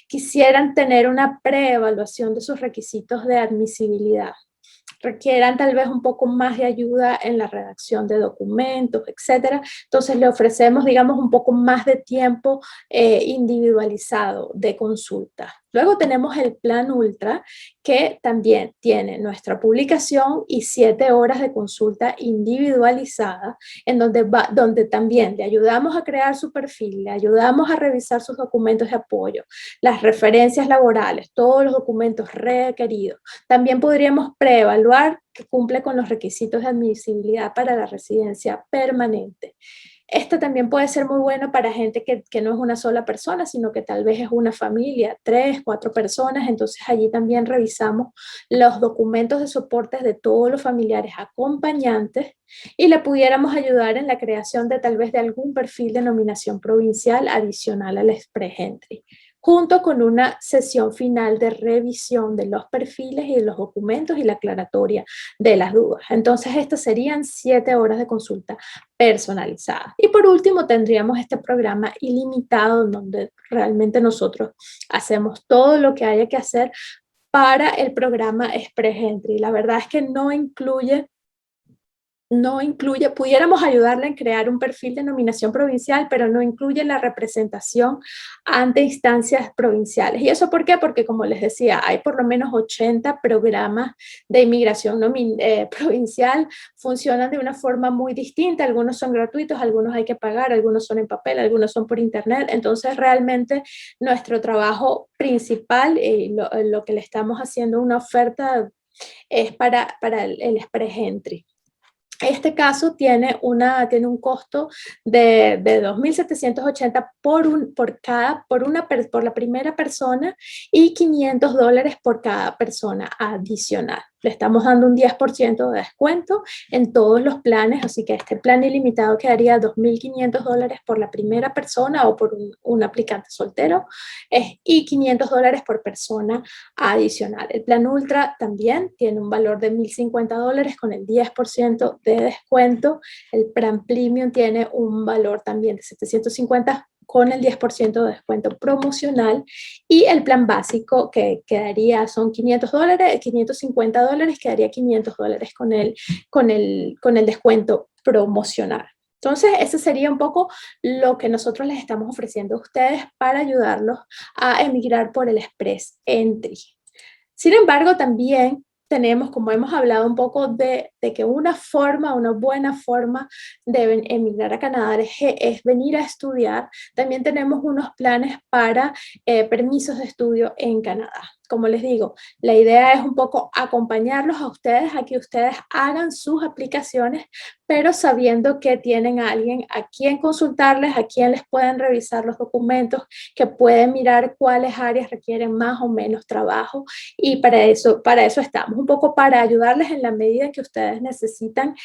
quisieran tener una preevaluación de sus requisitos de admisibilidad, requieran tal vez un poco más de ayuda en la redacción de documentos, etcétera. Entonces le ofrecemos, digamos, un poco más de tiempo individualizado de consulta. Luego tenemos el plan Ultra, que también tiene nuestra publicación y 7 horas de consulta individualizada, en donde también le ayudamos a crear su perfil, le ayudamos a revisar sus documentos de apoyo, las referencias laborales, todos los documentos requeridos. También podríamos preevaluar que cumple con los requisitos de admisibilidad para la residencia permanente. Esto también puede ser muy bueno para gente que no es una sola persona, sino que tal vez es una familia, 3, 4 personas. Entonces allí también revisamos los documentos de soportes de todos los familiares acompañantes y le pudiéramos ayudar en la creación de tal vez de algún perfil de nominación provincial adicional al Express Entry, junto con una sesión final de revisión de los perfiles y de los documentos y la aclaratoria de las dudas. Entonces, estas serían 7 horas de consulta personalizada. Y por último, tendríamos este programa ilimitado donde realmente nosotros hacemos todo lo que haya que hacer para el programa Express Entry. La verdad es que no incluye, pudiéramos ayudarle en crear un perfil de nominación provincial, pero no incluye la representación ante instancias provinciales. ¿Y eso por qué? Porque, como les decía, hay por lo menos 80 programas de inmigración provincial, funcionan de una forma muy distinta, algunos son gratuitos, algunos hay que pagar, algunos son en papel, algunos son por internet. Entonces, realmente nuestro trabajo principal y lo que le estamos haciendo una oferta es para el Express Entry. Este caso tiene un costo de 2.780 por la primera persona y $500 por cada persona adicional. Le estamos dando un 10% de descuento en todos los planes, así que este plan ilimitado quedaría $2.500 por la primera persona o por un aplicante soltero y $500 por persona adicional. El plan Ultra también tiene un valor de $1.050 con el 10% de descuento. El plan Premium tiene un valor también de $750 con el 10% de descuento promocional, y el plan básico que quedaría son $500, $550, quedaría $500 con el descuento promocional. Entonces, ese sería un poco lo que nosotros les estamos ofreciendo a ustedes para ayudarlos a emigrar por el Express Entry. Sin embargo, también tenemos, como hemos hablado un poco de que una buena forma de emigrar a Canadá es venir a estudiar. También tenemos unos planes para permisos de estudio en Canadá. Como les digo, la idea es un poco acompañarlos a ustedes a que ustedes hagan sus aplicaciones, pero sabiendo que tienen a alguien a quien consultarles, a quien les pueden revisar los documentos, que pueden mirar cuáles áreas requieren más o menos trabajo, y para eso estamos, un poco para ayudarles en la medida que ustedes necesitan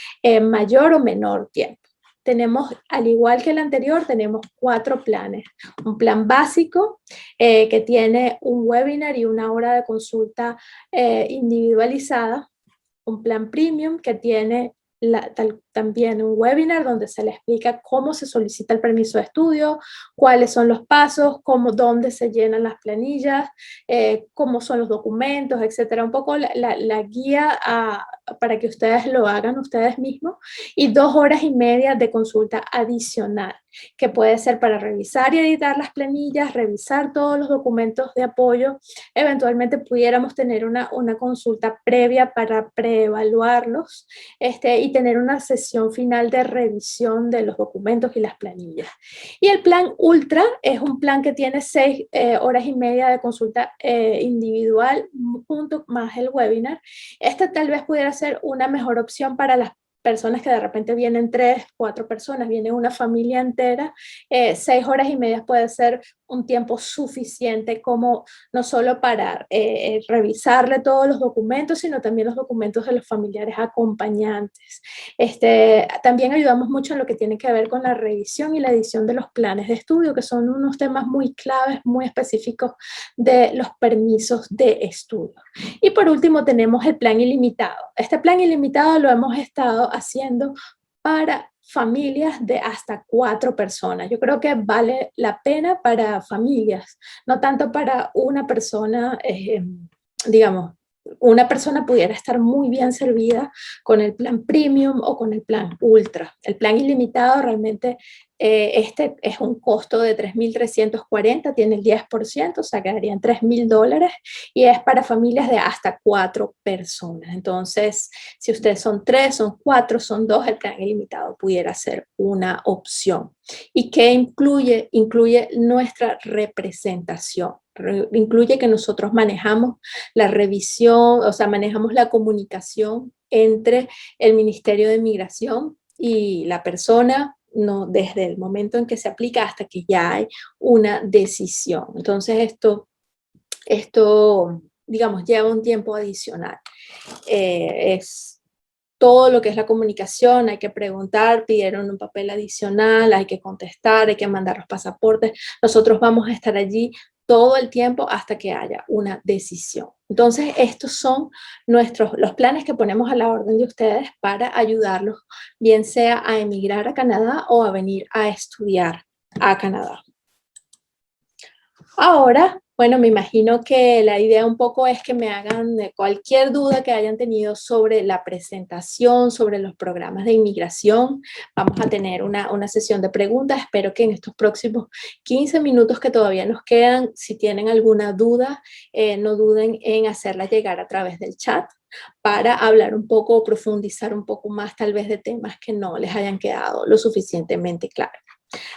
mayor o menor tiempo. Tenemos, al igual que el anterior, tenemos 4 planes. Un plan básico que tiene un webinar y una hora de consulta individualizada. Un plan premium que tiene también un webinar donde se le explica cómo se solicita el permiso de estudio, cuáles son los pasos, dónde se llenan las planillas, cómo son los documentos, etcétera. Un poco la guía para que ustedes lo hagan ustedes mismos, y 2 horas y media de consulta adicional, que puede ser para revisar y editar las planillas, revisar todos los documentos de apoyo. Eventualmente pudiéramos tener una consulta previa para preevaluarlos y tener una sesión final de revisión de los documentos y las planillas. Y el plan Ultra es un plan que tiene 6 horas y media de consulta individual junto más el webinar. Esta tal vez pudiera ser una mejor opción para las personas que de repente vienen 3, 4 personas, viene una familia entera. 6 horas y media puede ser un tiempo suficiente, como no solo para revisarle todos los documentos, sino también los documentos de los familiares acompañantes. También ayudamos mucho en lo que tiene que ver con la revisión y la edición de los planes de estudio, que son unos temas muy claves, muy específicos de los permisos de estudio. Y por último tenemos el plan ilimitado. Este plan ilimitado lo hemos estado haciendo para familias de hasta 4 personas. Yo creo que vale la pena para familias, no tanto para una persona. Digamos, una persona pudiera estar muy bien servida con el plan premium o con el plan ultra. El plan ilimitado realmente este es un costo de $3.340, tiene el 10%, o sea, quedarían $3.000, y es para familias de hasta 4 personas. Entonces, si ustedes son 3, son 4, son 2, el plan ilimitado pudiera ser una opción. ¿Y qué incluye? Incluye nuestra representación. Incluye que nosotros manejamos la revisión, o sea, manejamos la comunicación entre el Ministerio de Migración y la persona, no, desde el momento en que se aplica hasta que ya hay una decisión. Entonces esto digamos, lleva un tiempo adicional. Es todo lo que es la comunicación, hay que preguntar, pidieron un papel adicional, hay que contestar, hay que mandar los pasaportes. Nosotros vamos a estar allí todo el tiempo hasta que haya una decisión. Entonces, estos son los planes que ponemos a la orden de ustedes para ayudarlos, bien sea a emigrar a Canadá o a venir a estudiar a Canadá. Ahora, bueno, me imagino que la idea un poco es que me hagan cualquier duda que hayan tenido sobre la presentación, sobre los programas de inmigración. Vamos a tener una sesión de preguntas. Espero que en estos próximos 15 minutos que todavía nos quedan, si tienen alguna duda, no duden en hacerla llegar a través del chat para hablar un poco o profundizar un poco más tal vez de temas que no les hayan quedado lo suficientemente claros.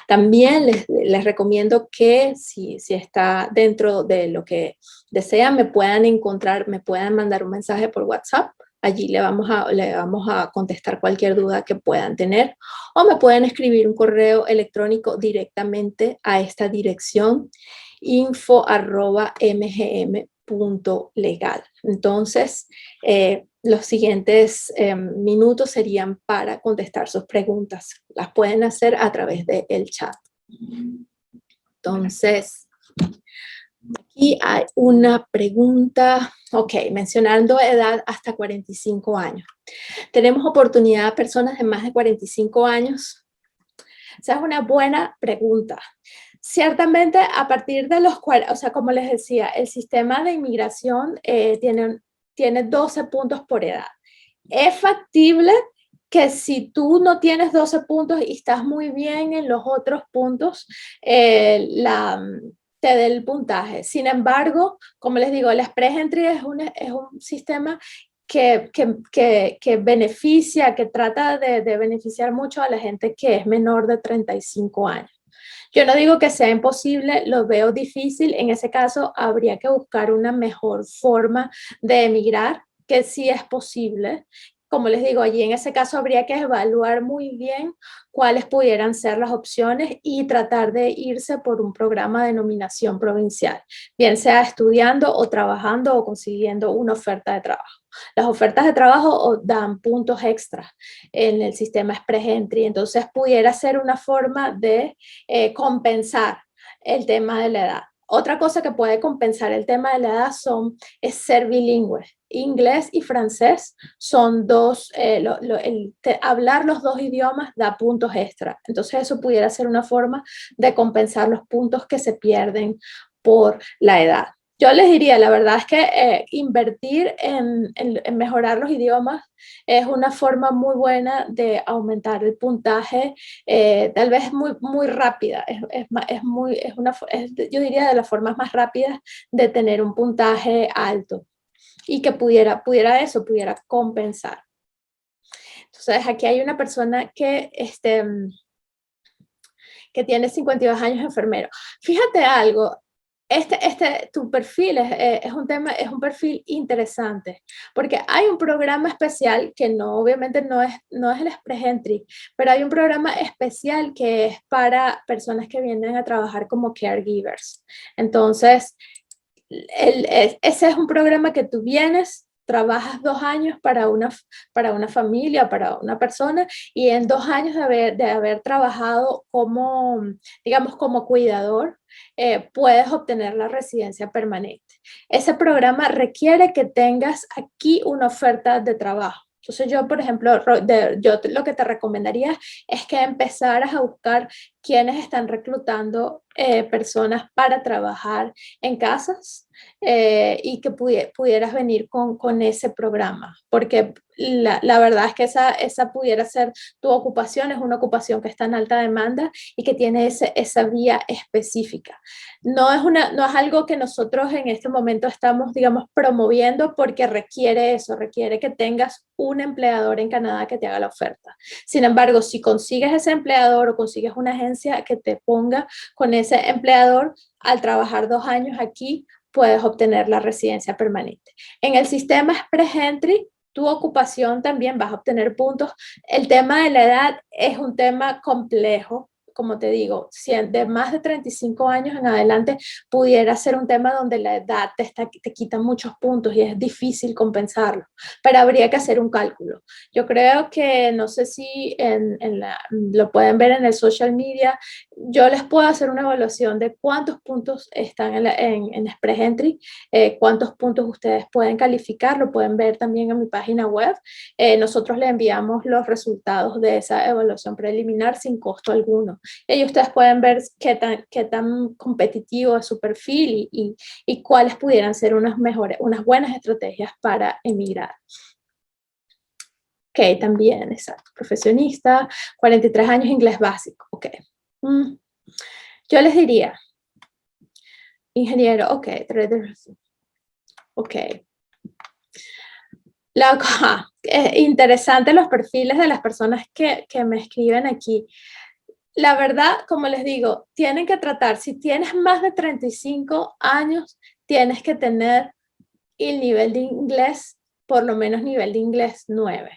También les recomiendo que si está dentro de lo que desean, me puedan encontrar, me puedan mandar un mensaje por WhatsApp Allí le vamos a contestar cualquier duda que puedan tener, o me pueden escribir un correo electrónico directamente a esta dirección, info@mgm.legal. Entonces, los siguientes minutos serían para contestar sus preguntas. Las pueden hacer a través del chat. Entonces, aquí hay una pregunta, ok, mencionando edad hasta 45 años. ¿Tenemos oportunidad a personas de más de 45 años? Esa es una buena pregunta. Ciertamente, a partir de los cuales, o sea, como les decía, el sistema de inmigración tiene 12 puntos por edad. Es factible que si tú no tienes 12 puntos y estás muy bien en los otros puntos, te dé el puntaje. Sin embargo, como les digo, el Express Entry es un sistema que beneficia, que trata de beneficiar mucho a la gente que es menor de 35 años. Yo no digo que sea imposible, lo veo difícil. En ese caso, habría que buscar una mejor forma de emigrar, que sí es posible. Como les digo, allí en ese caso habría que evaluar muy bien cuáles pudieran ser las opciones y tratar de irse por un programa de nominación provincial, bien sea estudiando o trabajando o consiguiendo una oferta de trabajo. Las ofertas de trabajo dan puntos extras en el sistema Express Entry, entonces pudiera ser una forma de compensar el tema de la edad. Otra cosa que puede compensar el tema de la edad es ser bilingüe. Inglés y francés son dos, hablar los dos idiomas da puntos extra. Entonces eso pudiera ser una forma de compensar los puntos que se pierden por la edad. Yo les diría, la verdad es que invertir en mejorar los idiomas es una forma muy buena de aumentar el puntaje, tal vez muy rápida. Yo diría de las formas más rápidas de tener un puntaje alto y que pudiera compensar. Entonces, aquí hay una persona que tiene 52 años, enfermero. Fíjate algo. Tu perfil es un perfil interesante, porque hay un programa especial que obviamente no es el Express Entry, pero hay un programa especial que es para personas que vienen a trabajar como caregivers. Entonces, ese es un programa que tú vienes, trabajas 2 años para una familia, para una persona, y en 2 años de haber trabajado como, digamos, como cuidador, puedes obtener la residencia permanente. Ese programa requiere que tengas aquí una oferta de trabajo. Entonces yo, por ejemplo, yo lo que te recomendaría es que empezaras a buscar quiénes están reclutando personas para trabajar en casas, y que pudieras venir con ese programa, porque la verdad es que esa pudiera ser tu ocupación, es una ocupación que está en alta demanda y que tiene esa vía específica. No es algo que nosotros en este momento estamos, digamos, promoviendo, porque requiere que tengas un empleador en Canadá que te haga la oferta. Sin embargo, si consigues ese empleador o consigues una agencia que te ponga con ese empleador, al trabajar 2 años aquí, puedes obtener la residencia permanente. En el sistema Express Entry, tu ocupación también vas a obtener puntos. El tema de la edad es un tema complejo. Como te digo, si de más de 35 años en adelante pudiera ser un tema donde la edad te quita muchos puntos y es difícil compensarlo, pero habría que hacer un cálculo. Yo creo que, no sé si lo pueden ver en el social media, yo les puedo hacer una evaluación de cuántos puntos están en Express Entry, cuántos puntos ustedes pueden calificar, lo pueden ver también en mi página web. Nosotros le enviamos los resultados de esa evaluación preliminar sin costo alguno. Y ahí ustedes pueden ver qué tan competitivo es su perfil y cuáles pudieran ser unas buenas estrategias para emigrar. Ok, también, exacto. Profesionista, 43 años, inglés básico. Ok. Yo les diría, ingeniero, ok. Ok. Interesante los perfiles de las personas que me escriben aquí. La verdad, como les digo, tienen que tratar, si tienes más de 35 años, tienes que tener el nivel de inglés por lo menos nivel de inglés 9,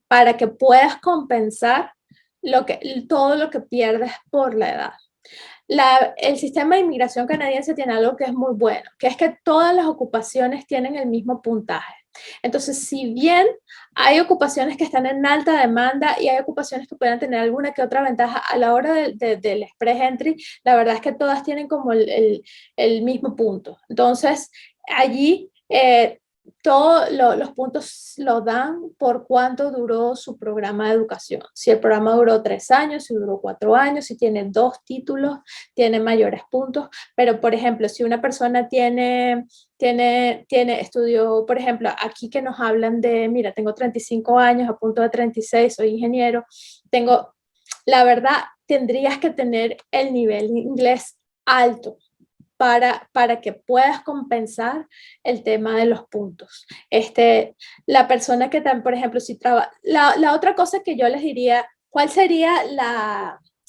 para que puedas compensar todo lo que pierdes por la edad. El sistema de inmigración canadiense tiene algo que es muy bueno, que es que todas las ocupaciones tienen el mismo puntaje. Entonces, si bien hay ocupaciones que están en alta demanda y hay ocupaciones que pueden tener alguna que otra ventaja a la hora del Express Entry, la verdad es que todas tienen como el mismo punto. Entonces, allí todos los puntos los dan por cuánto duró su programa de educación. Si el programa duró 3 años, si duró 4 años, si tiene 2 títulos, tiene mayores puntos. Pero, por ejemplo, si una persona estudió, por ejemplo, aquí que nos hablan de, mira, tengo 35 años, a punto de 36, soy ingeniero, la verdad, tendrías que tener el nivel de inglés alto para que puedas compensar el tema de los puntos. La persona que también, por ejemplo, si trabaja, la otra cosa que yo les diría, ¿cuál sería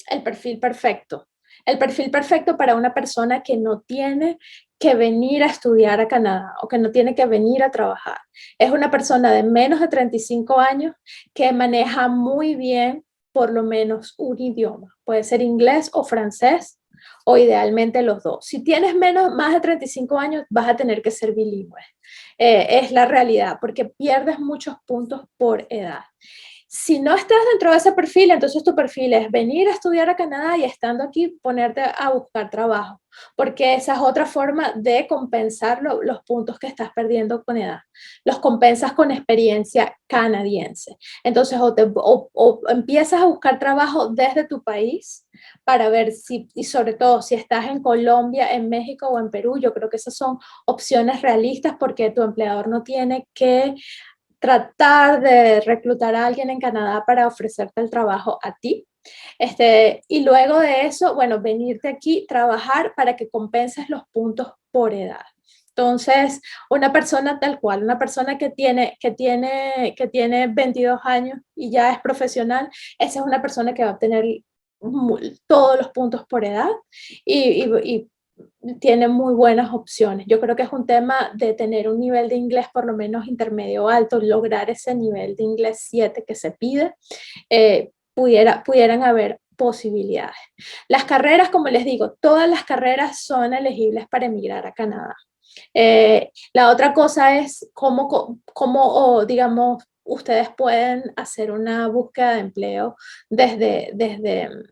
el perfil perfecto? El perfil perfecto para una persona que no tiene que venir a estudiar a Canadá o que no tiene que venir a trabajar. Es una persona de menos de 35 años que maneja muy bien por lo menos un idioma. Puede ser inglés o francés, o idealmente los dos. Si tienes más de 35 años, vas a tener que ser bilingüe. Es la realidad, porque pierdes muchos puntos por edad. Si no estás dentro de ese perfil, entonces tu perfil es venir a estudiar a Canadá y estando aquí ponerte a buscar trabajo, porque esa es otra forma de compensar los puntos que estás perdiendo con edad. Los compensas con experiencia canadiense. Entonces o empiezas a buscar trabajo desde tu país para ver si, y sobre todo si estás en Colombia, en México o en Perú, yo creo que esas son opciones realistas porque tu empleador no tiene que tratar de reclutar a alguien en Canadá para ofrecerte el trabajo a ti. Y luego de eso, bueno, venirte aquí, trabajar para que compenses los puntos por edad. Entonces, una persona tal cual, una persona que tiene 22 años y ya es profesional, esa es una persona que va a obtener todos los puntos por edad y tiene muy buenas opciones. Yo creo que es un tema de tener un nivel de inglés por lo menos intermedio alto, lograr ese nivel de inglés 7 que se pide, pudieran haber posibilidades. Las carreras, como les digo, todas las carreras son elegibles para emigrar a Canadá. La otra cosa es cómo digamos, ustedes pueden hacer una búsqueda de empleo desde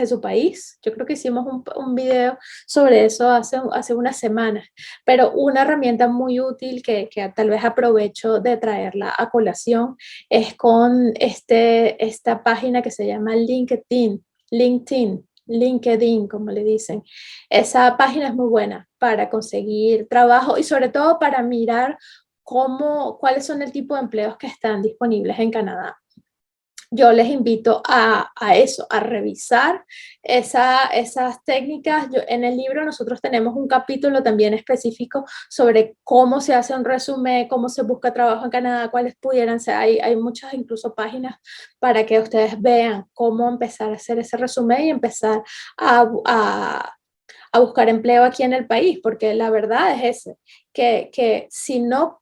su país. Yo creo que hicimos un video sobre eso hace unas semanas, pero una herramienta muy útil que tal vez aprovecho de traerla a colación es con esta página que se llama LinkedIn, como le dicen. Esa página es muy buena para conseguir trabajo y sobre todo para mirar cuáles son el tipo de empleos que están disponibles en Canadá. Yo les invito a eso, a revisar esas técnicas. En el libro nosotros tenemos un capítulo también específico sobre cómo se hace un resumen, cómo se busca trabajo en Canadá, cuáles pudieran ser. Hay muchas incluso páginas para que ustedes vean cómo empezar a hacer ese resumen y empezar a buscar empleo aquí en el país, porque la verdad es ese, que si no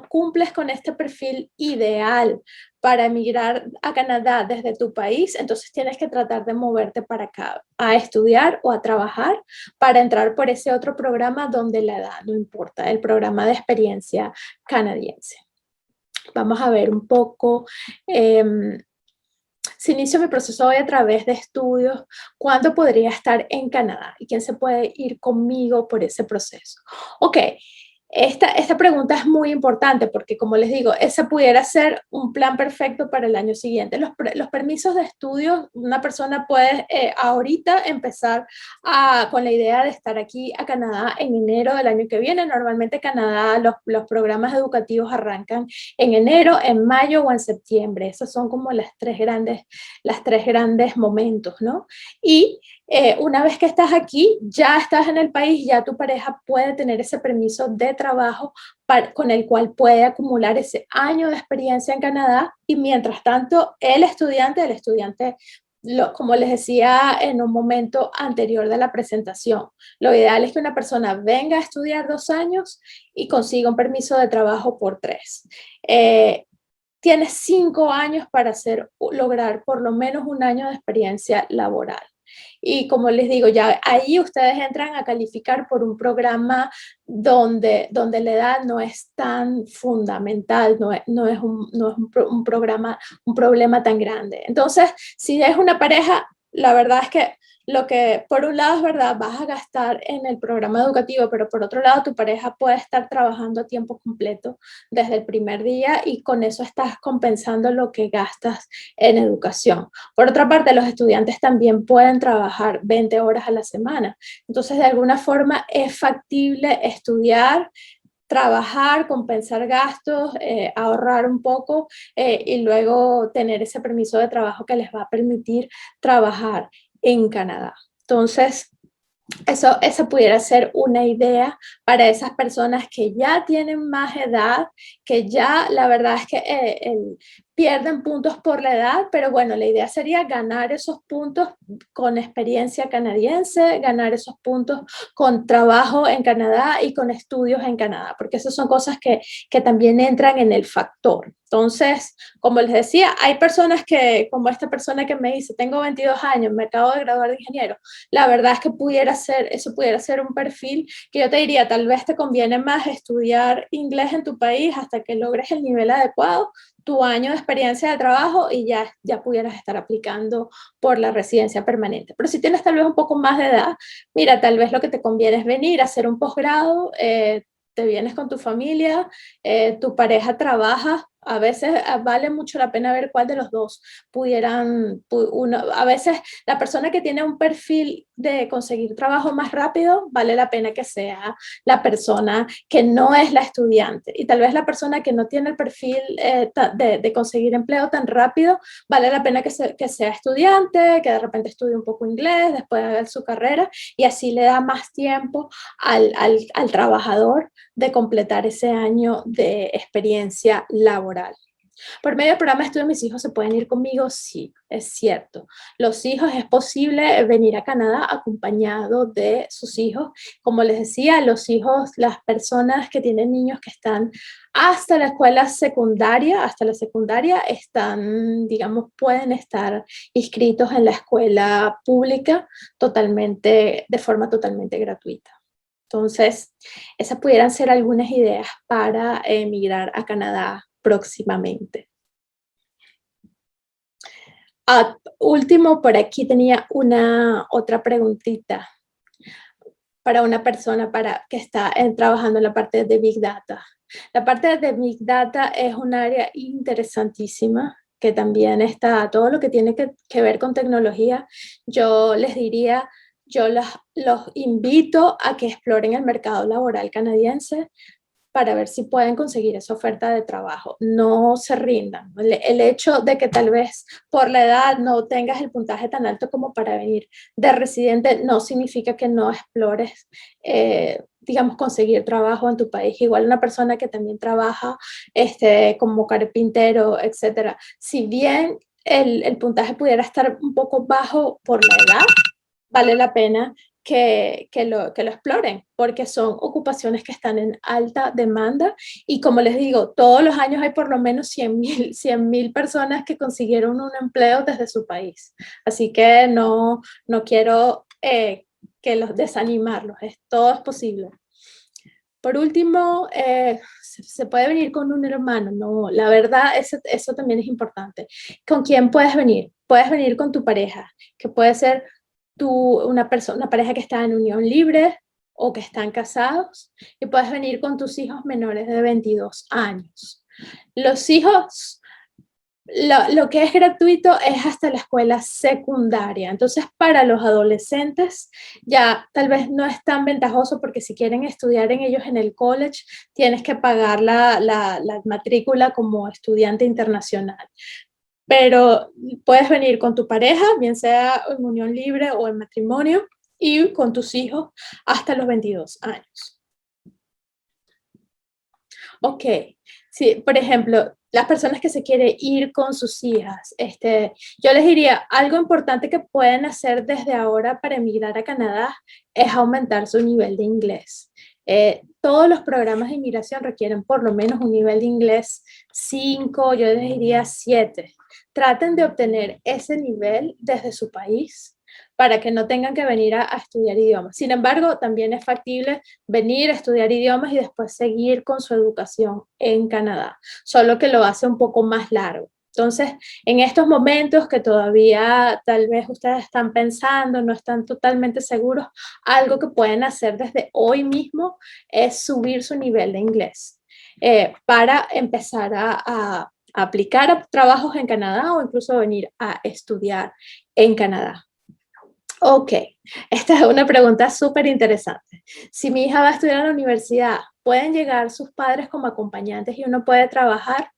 cumples con este perfil ideal para emigrar a Canadá desde tu país, entonces tienes que tratar de moverte para acá, a estudiar o a trabajar para entrar por ese otro programa donde la edad no importa, el programa de experiencia canadiense. Vamos a ver un poco. Si inicio mi proceso hoy a través de estudios, ¿cuándo podría estar en Canadá? ¿Y quién se puede ir conmigo por ese proceso? Ok, esta pregunta es muy importante porque, como les digo, ese pudiera ser un plan perfecto para el año siguiente. Los permisos de estudio, una persona puede ahorita empezar con la idea de estar aquí a Canadá en enero del año que viene. Normalmente Canadá, los programas educativos arrancan en enero, en mayo o en septiembre. Esos son como las tres grandes momentos, ¿no? Y una vez que estás aquí, ya estás en el país, ya tu pareja puede tener ese permiso de trabajo con el cual puede acumular ese año de experiencia en Canadá y mientras tanto el estudiante como les decía en un momento anterior de la presentación, lo ideal es que una persona venga a estudiar 2 años y consiga un permiso de trabajo por 3. Tienes 5 años para lograr por lo menos 1 año de experiencia laboral. Y como les digo, ya ahí ustedes entran a calificar por un programa donde la edad no es tan fundamental, no es un problema tan grande. Entonces, si es una pareja, la verdad es que lo que por un lado es verdad, vas a gastar en el programa educativo, pero por otro lado tu pareja puede estar trabajando a tiempo completo desde el primer día y con eso estás compensando lo que gastas en educación. Por otra parte, los estudiantes también pueden trabajar 20 horas a la semana. Entonces, de alguna forma es factible estudiar, trabajar, compensar gastos, ahorrar un poco y luego tener ese permiso de trabajo que les va a permitir trabajar en Canadá. Entonces, esa pudiera ser una idea para esas personas que ya tienen más edad, que ya la verdad es que pierden puntos por la edad, pero bueno, la idea sería ganar esos puntos con experiencia canadiense, ganar esos puntos con trabajo en Canadá y con estudios en Canadá, porque esas son cosas que también entran en el factor. Entonces, como les decía, hay personas que, como esta persona que me dice, tengo 22 años, me acabo de graduar de ingeniero, la verdad es que eso pudiera ser un perfil que yo te diría, tal vez te conviene más estudiar inglés en tu país hasta que logres el nivel adecuado, tu año de experiencia de trabajo y ya pudieras estar aplicando por la residencia permanente. Pero si tienes tal vez un poco más de edad, mira, tal vez lo que te conviene es venir a hacer un posgrado, te vienes con tu familia, tu pareja trabaja, a veces vale mucho la pena ver cuál de los dos a veces la persona que tiene un perfil de conseguir trabajo más rápido, vale la pena que sea la persona que no es la estudiante. Y tal vez la persona que no tiene el perfil de conseguir empleo tan rápido, vale la pena que sea estudiante, que de repente estudie un poco inglés, después haga su carrera y así le da más tiempo al trabajador de completar ese año de experiencia laboral. Por medio del programa de estudio, mis hijos se pueden ir conmigo, sí, es cierto. Los hijos, es posible venir a Canadá acompañado de sus hijos. Como les decía, los hijos, las personas que tienen niños que están hasta la escuela secundaria, hasta la secundaria, están, digamos, pueden estar inscritos en la escuela pública de forma totalmente gratuita. Entonces, esas pudieran ser algunas ideas para emigrar a Canadá próximamente. Último, por aquí tenía otra preguntita para una persona que está trabajando en la parte de Big Data. La parte de Big Data es un área interesantísima que también está todo lo que tiene que ver con tecnología. Yo les diría, los invito a que exploren el mercado laboral canadiense para ver si pueden conseguir esa oferta de trabajo. No se rindan. El hecho de que tal vez por la edad no tengas el puntaje tan alto como para venir de residente no significa que no explores, digamos, conseguir trabajo en tu país. Igual una persona que también trabaja como carpintero, etcétera. Si bien el puntaje pudiera estar un poco bajo por la edad, vale la pena que lo exploren, porque son ocupaciones que están en alta demanda y como les digo, todos los años hay por lo menos 100,000 personas que consiguieron un empleo desde su país. Así que no quiero que los desanimarlos, todo es posible. Por último, se puede venir con un hermano, no, la verdad, eso también es importante. ¿Con quién puedes venir? Puedes venir con tu pareja, que puede ser una pareja que está en unión libre o que están casados, y puedes venir con tus hijos menores de 22 años. Los hijos, lo que es gratuito es hasta la escuela secundaria. Entonces, para los adolescentes ya tal vez no es tan ventajoso porque si quieren estudiar en ellos en el college, tienes que pagar la matrícula como estudiante internacional. Pero puedes venir con tu pareja, bien sea en unión libre o en matrimonio, y con tus hijos hasta los 22 años. Ok, sí, por ejemplo, las personas que se quieren ir con sus hijas, yo les diría, algo importante que pueden hacer desde ahora para emigrar a Canadá es aumentar su nivel de inglés. Todos los programas de inmigración requieren por lo menos un nivel de inglés 5, yo les diría 7. Traten de obtener ese nivel desde su país para que no tengan que venir a estudiar idiomas. Sin embargo, también es factible venir a estudiar idiomas y después seguir con su educación en Canadá, solo que lo hace un poco más largo. Entonces, en estos momentos que todavía tal vez ustedes están pensando, no están totalmente seguros, algo que pueden hacer desde hoy mismo es subir su nivel de inglés para empezar a aplicar a trabajos en Canadá o incluso venir a estudiar en Canadá. Ok, esta es una pregunta súper interesante. Si mi hija va a estudiar en la universidad, ¿pueden llegar sus padres como acompañantes y uno puede trabajar?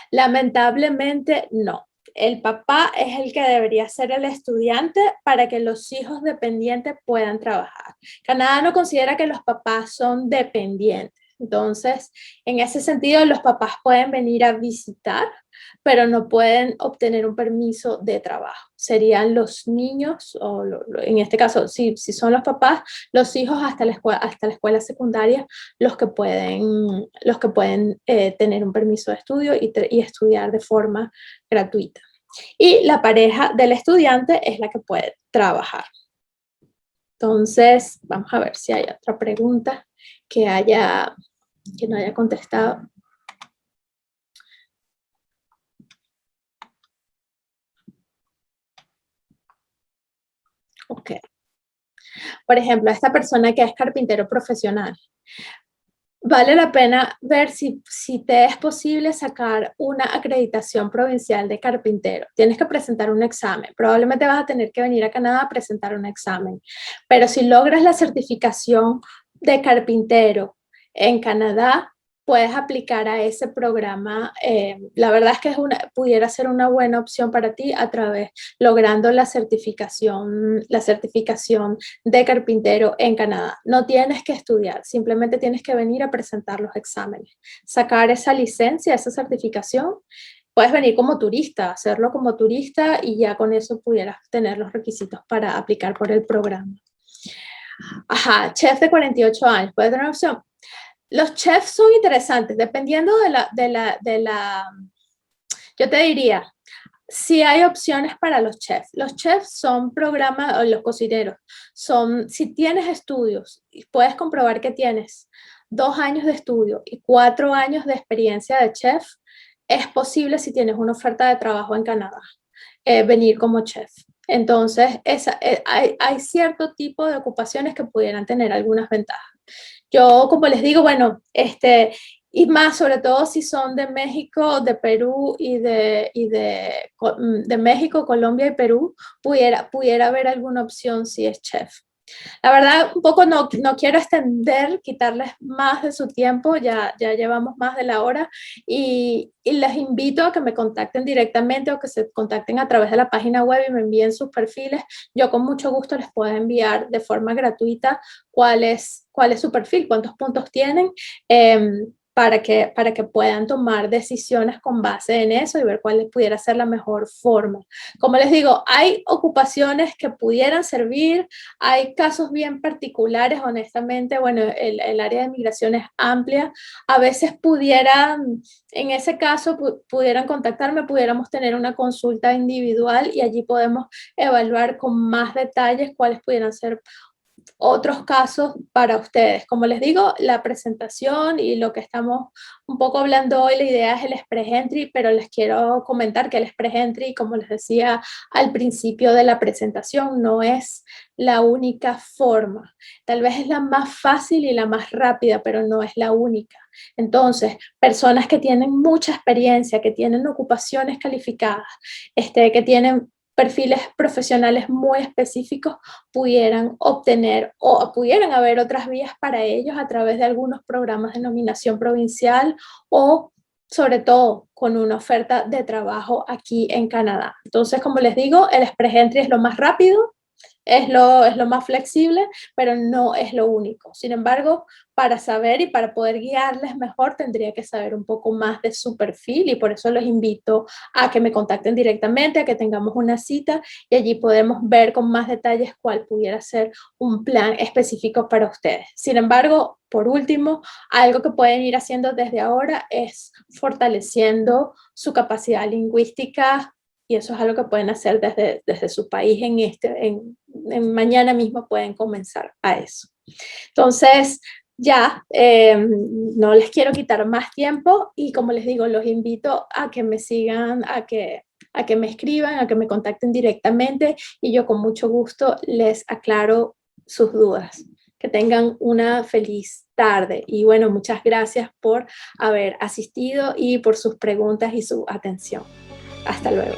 Lamentablemente no. El papá es el que debería ser el estudiante para que los hijos dependientes puedan trabajar. Canadá no considera que los papás son dependientes. Entonces, en ese sentido, los papás pueden venir a visitar, pero no pueden obtener un permiso de trabajo. Serían los niños, o en este caso, si son los papás, los hijos hasta la escuela secundaria, los que pueden tener un permiso de estudio y estudiar de forma gratuita. Y la pareja del estudiante es la que puede trabajar. Entonces, vamos a ver si hay otra pregunta que no haya contestado. Ok. Por ejemplo, esta persona que es carpintero profesional, vale la pena ver si te es posible sacar una acreditación provincial de carpintero. Tienes que presentar un examen. Probablemente vas a tener que venir a Canadá a presentar un examen. Pero si logras la certificación de carpintero en Canadá, puedes aplicar a ese programa. La verdad es que pudiera ser una buena opción para ti logrando la certificación de carpintero en Canadá. No tienes que estudiar, simplemente tienes que venir a presentar los exámenes, sacar esa licencia, esa certificación. Puedes venir como turista, hacerlo como turista y ya con eso pudieras tener los requisitos para aplicar por el programa. Ajá, chef de 48 años, puede tener opción. Los chefs son interesantes, dependiendo yo te diría, si hay opciones para los chefs. Los chefs son programas, o los cocineros, si tienes estudios y puedes comprobar que tienes 2 años de estudio y 4 años de experiencia de chef, es posible si tienes una oferta de trabajo en Canadá, venir como chef. Entonces, hay cierto tipo de ocupaciones que pudieran tener algunas ventajas. Yo, como les digo, bueno, y más sobre todo si son de México, de Perú de México, Colombia y Perú, pudiera haber alguna opción si es chef. La verdad, un poco no quiero quitarles más de su tiempo, ya llevamos más de la hora y les invito a que me contacten directamente o que se contacten a través de la página web y me envíen sus perfiles. Yo con mucho gusto les puedo enviar de forma gratuita cuál es su perfil, cuántos puntos tienen, para que puedan tomar decisiones con base en eso y ver cuál pudiera ser la mejor forma. Como les digo, hay ocupaciones que pudieran servir, hay casos bien particulares, honestamente, bueno, el área de migración es amplia, a veces en ese caso, pudieran contactarme, pudiéramos tener una consulta individual y allí podemos evaluar con más detalles cuáles pudieran ser otros casos para ustedes. Como les digo, la presentación y lo que estamos un poco hablando hoy, la idea es el Express Entry, pero les quiero comentar que el Express Entry, como les decía al principio de la presentación, no es la única forma. Tal vez es la más fácil y la más rápida, pero no es la única. Entonces, personas que tienen mucha experiencia, que tienen ocupaciones calificadas, que tienen perfiles profesionales muy específicos, pudieran obtener o pudieran haber otras vías para ellos a través de algunos programas de nominación provincial o sobre todo con una oferta de trabajo aquí en Canadá. Entonces, como les digo, el Express Entry es lo más rápido, es lo más flexible, pero no es lo único. Sin embargo, para saber y para poder guiarles mejor, tendría que saber un poco más de su perfil y por eso los invito a que me contacten directamente, a que tengamos una cita y allí podemos ver con más detalles cuál pudiera ser un plan específico para ustedes. Sin embargo, por último, algo que pueden ir haciendo desde ahora es fortaleciendo su capacidad lingüística y eso es algo que pueden hacer desde su país en mañana mismo pueden comenzar a eso. Entonces, ya, no les quiero quitar más tiempo y como les digo, los invito a que me sigan, a que me escriban, a que me contacten directamente y yo con mucho gusto les aclaro sus dudas. Que tengan una feliz tarde y bueno, muchas gracias por haber asistido y por sus preguntas y su atención. Hasta luego.